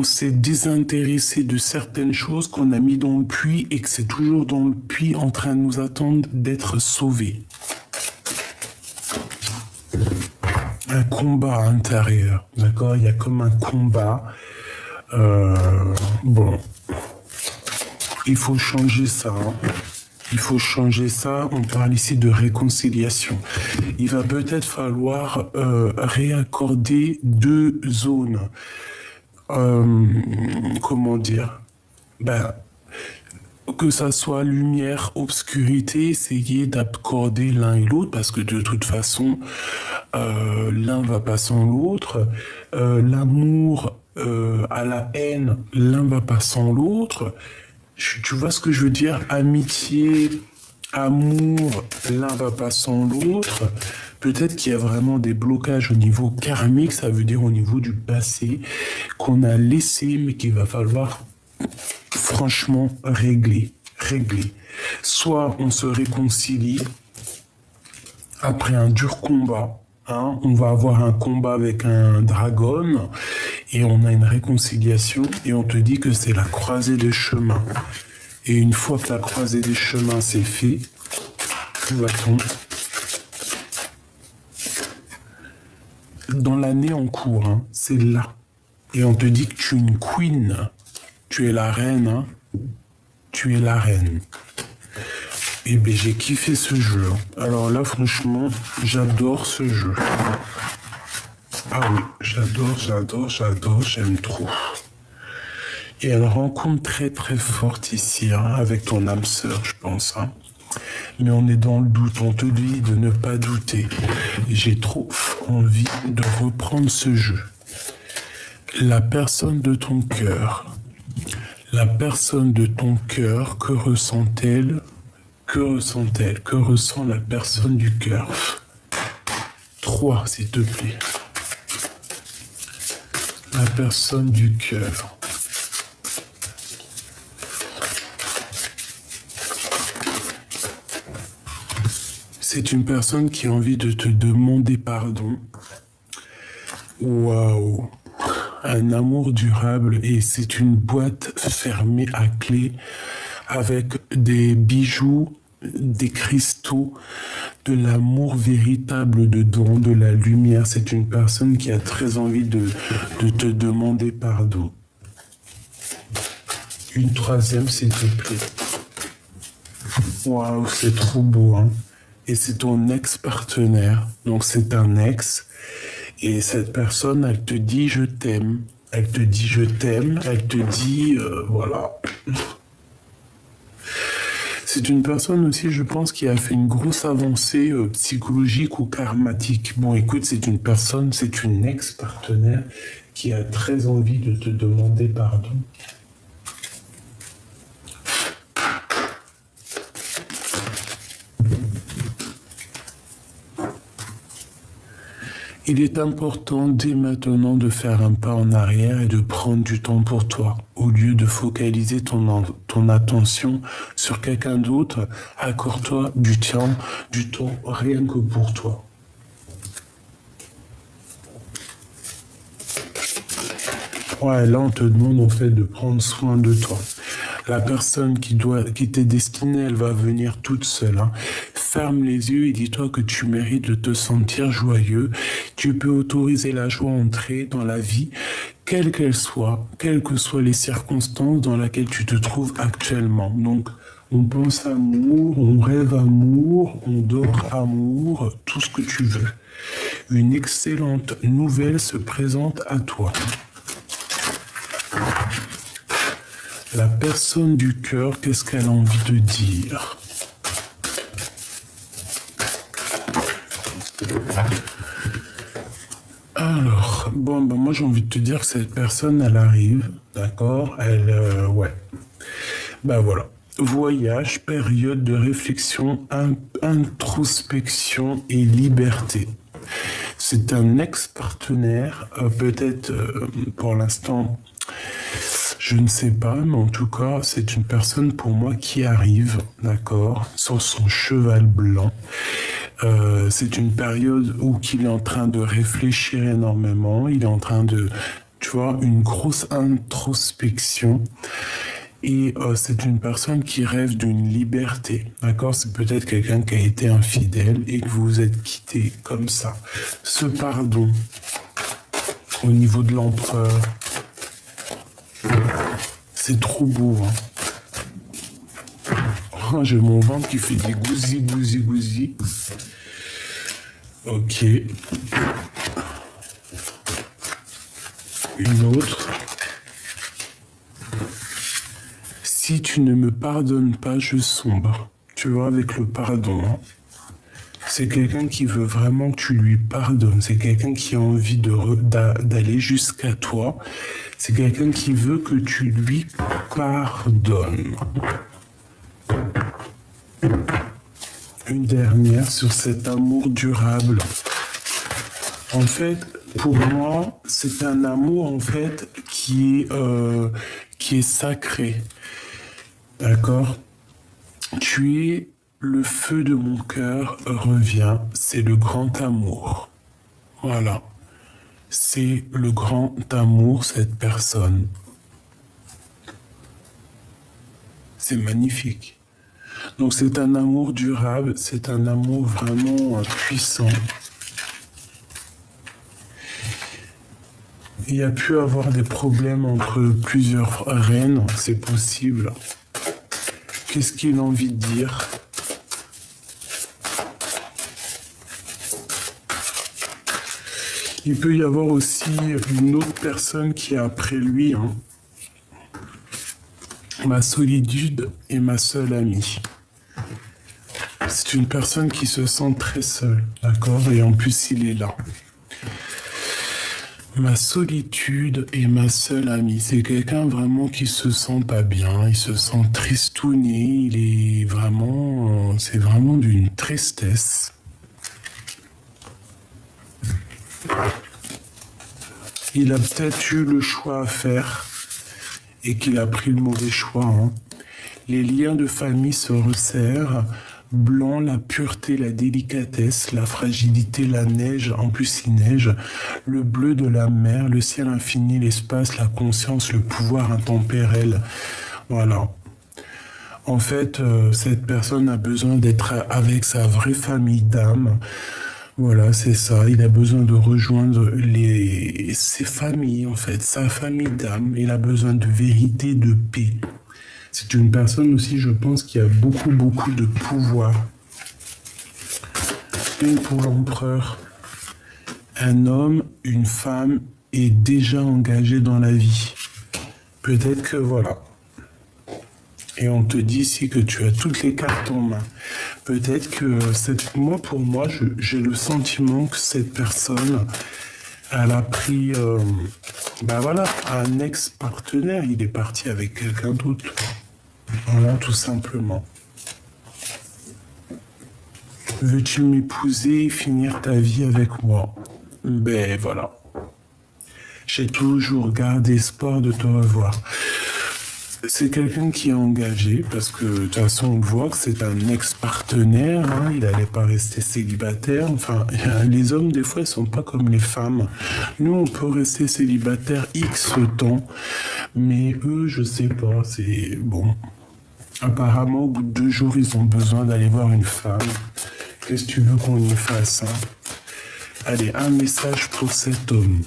s'est désintéressé de certaines choses qu'on a mis dans le puits et que c'est toujours dans le puits en train de nous attendre d'être sauvés? Un combat intérieur, d'accord? Il y a comme un combat. Bon, il faut changer ça. Hein. Il faut changer ça. On parle ici de réconciliation. Il va peut-être falloir réaccorder deux zones. Comment dire? Que ça soit lumière, obscurité, essayer d'accorder l'un et l'autre, parce que de toute façon, l'un va pas sans l'autre. L'amour à la haine, l'un va pas sans l'autre. Tu vois ce que je veux dire? Amitié, amour, l'un va pas sans l'autre. Peut-être qu'il y a vraiment des blocages au niveau karmique, ça veut dire au niveau du passé, qu'on a laissé, mais qu'il va falloir franchement régler. Soit on se réconcilie après un dur combat, hein, on va avoir un combat avec un dragon et on a une réconciliation et on te dit que c'est la croisée des chemins. Et une fois que la croisée des chemins c'est fait, où va-t-on? Dans l'année en cours, hein, c'est là. Et on te dit que tu es une queen. Tu es la reine, hein. Tu es la reine. Et bien, j'ai kiffé ce jeu. Alors là, franchement, j'adore ce jeu. Ah oui, j'adore, j'aime trop. Il y a une rencontre très très forte ici, hein, avec ton âme sœur, je pense. Hein. Mais on est dans le doute, on te dit de ne pas douter. J'ai trop envie de reprendre ce jeu. La personne de ton cœur. La personne de ton cœur, que ressent-elle? Que ressent-elle? Que ressent la personne du cœur? 3, s'il te plaît. La personne du cœur. C'est une personne qui a envie de te demander pardon. Waouh! Un amour durable et c'est une boîte fermée à clé avec des bijoux, des cristaux, de l'amour véritable dedans, de la lumière. C'est une personne qui a très envie de te demander pardon. Une troisième, s'il te plaît. Waouh, c'est trop beau, hein. Et c'est ton ex-partenaire, donc c'est un ex. Et cette personne, elle te dit je t'aime. Elle te dit je t'aime. Elle te dit voilà. C'est une personne aussi, je pense, qui a fait une grosse avancée psychologique ou karmatique. Bon, écoute, c'est une personne, c'est une ex-partenaire qui a très envie de te demander pardon. Il est important dès maintenant de faire un pas en arrière et de prendre du temps pour toi. Au lieu de focaliser ton attention sur quelqu'un d'autre, accorde-toi du temps rien que pour toi. Ouais, là on te demande en fait de prendre soin de toi. La personne qui t'est destinée, elle va venir toute seule. Hein. Ferme les yeux et dis-toi que tu mérites de te sentir joyeux. Tu peux autoriser la joie à entrer dans la vie, quelle qu'elle soit, quelles que soient les circonstances dans lesquelles tu te trouves actuellement. Donc, on pense amour, on rêve amour, on dort amour, tout ce que tu veux. Une excellente nouvelle se présente à toi. La personne du cœur, qu'est-ce qu'elle a envie de dire? Alors, bon, moi j'ai envie de te dire que cette personne, elle arrive, d'accord? Ouais. Voilà. Voyage, période de réflexion, introspection et liberté. C'est un ex-partenaire, peut-être pour l'instant... Je ne sais pas, mais en tout cas, c'est une personne pour moi qui arrive, d'accord, sur son cheval blanc. C'est une période où il est en train de réfléchir énormément, il est en train de, tu vois, une grosse introspection. Et c'est une personne qui rêve d'une liberté, d'accord? C'est peut-être quelqu'un qui a été infidèle et que vous vous êtes quitté comme ça. Ce pardon, au niveau de l'empereur, c'est trop beau, hein. Oh, j'ai mon ventre qui fait des gousi, gousi, gousi. Ok. Une autre. Si tu ne me pardonnes pas, je sombre. Tu vois, avec le pardon, hein. C'est quelqu'un qui veut vraiment que tu lui pardonnes. C'est quelqu'un qui a envie d'aller jusqu'à toi. C'est quelqu'un qui veut que tu lui pardonnes. Une dernière sur cet amour durable. En fait, pour moi, c'est un amour en fait qui est sacré. D'accord? Tu es le feu de mon cœur revient. C'est le grand amour. Voilà. C'est le grand amour, cette personne. C'est magnifique. Donc c'est un amour durable, c'est un amour vraiment puissant. Il y a pu avoir des problèmes entre plusieurs reines, c'est possible. Qu'est-ce qu'il a envie de dire? Il peut y avoir aussi une autre personne qui est après lui, hein. Ma solitude est ma seule amie. C'est une personne qui se sent très seule, d'accord? Et en plus, il est là. Ma solitude est ma seule amie. C'est quelqu'un vraiment qui se sent pas bien, il se sent tristouné, il est vraiment... c'est vraiment d'une tristesse. Il a peut-être eu le choix à faire et qu'il a pris le mauvais choix, hein. Les liens de famille se resserrent. Blanc, la pureté, la délicatesse, la fragilité, la neige, en plus il neige, le bleu de la mer, le ciel infini, l'espace, la conscience, le pouvoir intempérel. Voilà. En fait, cette personne a besoin d'être avec sa vraie famille d'âme. Voilà, c'est ça. Il a besoin de rejoindre ses familles, en fait, sa famille d'âme. Il a besoin de vérité, de paix. C'est une personne aussi, je pense, qui a beaucoup, beaucoup de pouvoir. Et pour l'empereur, un homme, une femme est déjà engagé dans la vie. Peut-être que voilà. Et on te dit ici que tu as toutes les cartes en main. Peut-être que pour moi, j'ai le sentiment que cette personne, elle a pris, un ex-partenaire. Il est parti avec quelqu'un d'autre. Voilà, tout simplement. Veux-tu m'épouser et finir ta vie avec moi? Ben voilà. J'ai toujours gardé espoir de te revoir. C'est quelqu'un qui est engagé parce que de toute façon on voit que c'est un ex-partenaire, hein, il n'allait pas rester célibataire. Enfin, les hommes des fois ils sont pas comme les femmes. Nous on peut rester célibataire X temps, mais eux je sais pas, c'est bon. Apparemment au bout de 2 jours ils ont besoin d'aller voir une femme. Qu'est-ce que tu veux qu'on y fasse, hein? Allez, un message pour cet homme.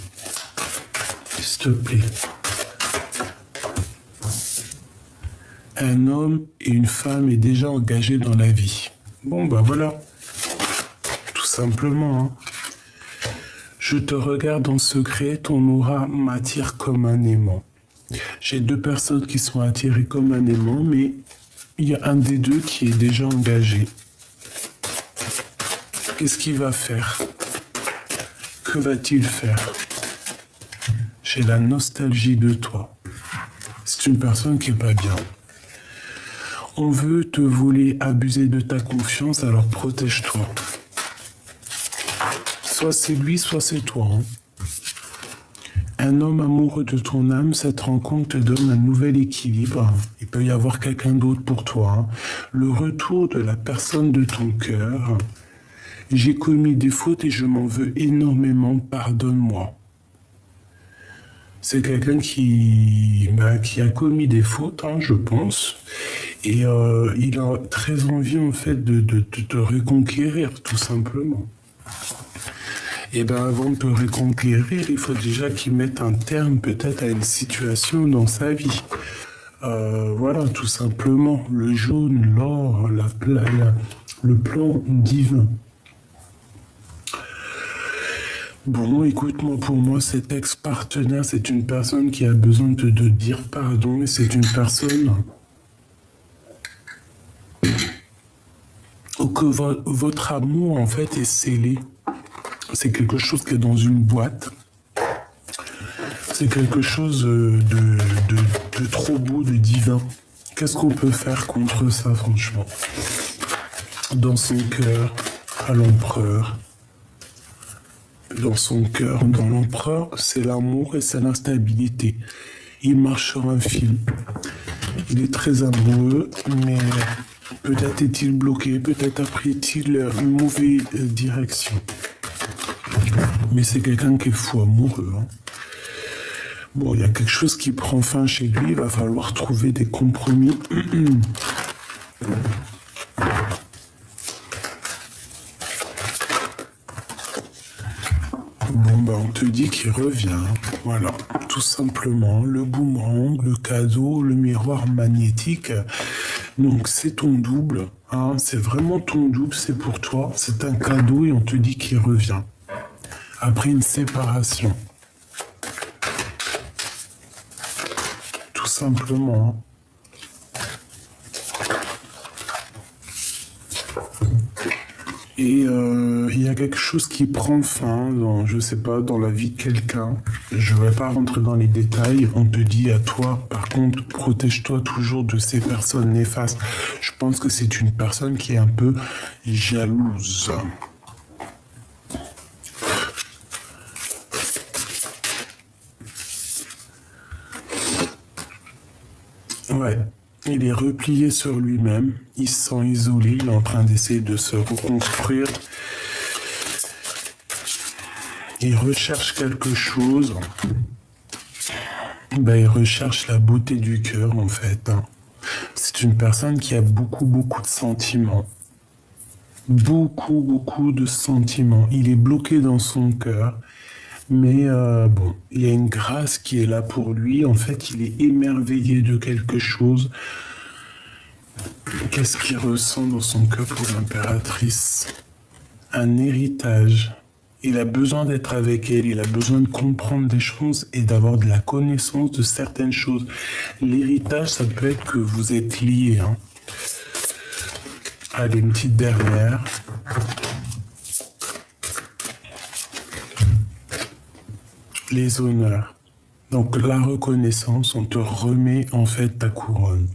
S'il te plaît. Un homme et une femme est déjà engagés dans la vie. Bon, bah voilà. Tout simplement, hein. Je te regarde en secret, ton aura m'attire comme un aimant. J'ai 2 personnes qui sont attirées comme un aimant, mais il y a un des 2 qui est déjà engagé. Qu'est-ce qu'il va faire? Que va-t-il faire? J'ai la nostalgie de toi. C'est une personne qui est pas bien. On veut te voler, abuser de ta confiance, alors protège-toi. Soit c'est lui, soit c'est toi, hein. Un homme amoureux de ton âme, cette rencontre te donne un nouvel équilibre. Il peut y avoir quelqu'un d'autre pour toi, hein. Le retour de la personne de ton cœur. J'ai commis des fautes et je m'en veux énormément, pardonne-moi. C'est quelqu'un qui a commis des fautes, hein, je pense, et il a très envie en fait de te reconquérir, tout simplement. Et bien avant de te reconquérir, il faut déjà qu'il mette un terme peut-être à une situation dans sa vie. Voilà, tout simplement, le jaune, l'or, le plan divin. Bon, écoute-moi, pour moi, cet ex-partenaire, c'est une personne qui a besoin de dire pardon, et c'est une personne que votre amour, en fait, est scellé. C'est quelque chose qui est dans une boîte. C'est quelque chose de trop beau, de divin. Qu'est-ce qu'on peut faire contre ça, franchement? Dans son cœur, à l'empereur. Dans son cœur, dans l'empereur, c'est l'amour et c'est l'instabilité. Il marche sur un fil. Il est très amoureux, mais peut-être est-il bloqué, peut-être a pris-il une mauvaise direction. Mais c'est quelqu'un qui est fou amoureux. Hein. Bon, il y a quelque chose qui prend fin chez lui, il va falloir trouver des compromis. Bon, ben, on te dit qu'il revient. Voilà, tout simplement. Le boomerang, le cadeau, le miroir magnétique. Donc, c'est ton double. Hein, c'est vraiment ton double, c'est pour toi. C'est un cadeau et on te dit qu'il revient. Après une séparation. Tout simplement. Et il y a quelque chose qui prend fin dans, je sais pas, dans la vie de quelqu'un. Je ne vais pas rentrer dans les détails. On te dit à toi, par contre, protège-toi toujours de ces personnes néfastes. Je pense que c'est une personne qui est un peu jalouse. Ouais. Il est replié sur lui-même, il se sent isolé, il est en train d'essayer de se reconstruire. Il recherche quelque chose. Ben, il recherche la beauté du cœur, en fait. C'est une personne qui a beaucoup de sentiments. Beaucoup de sentiments. Il est bloqué dans son cœur. Mais bon, il y a une grâce qui est là pour lui. En fait, il est émerveillé de quelque chose. Qu'est-ce qu'il ressent dans son cœur pour l'impératrice? Un héritage. Il a besoin d'être avec elle, il a besoin de comprendre des choses et d'avoir de la connaissance de certaines choses. L'héritage, ça peut être que vous êtes liés. Hein. Allez, une petite dernière. Les honneurs. Donc la reconnaissance, on te remet en fait ta couronne.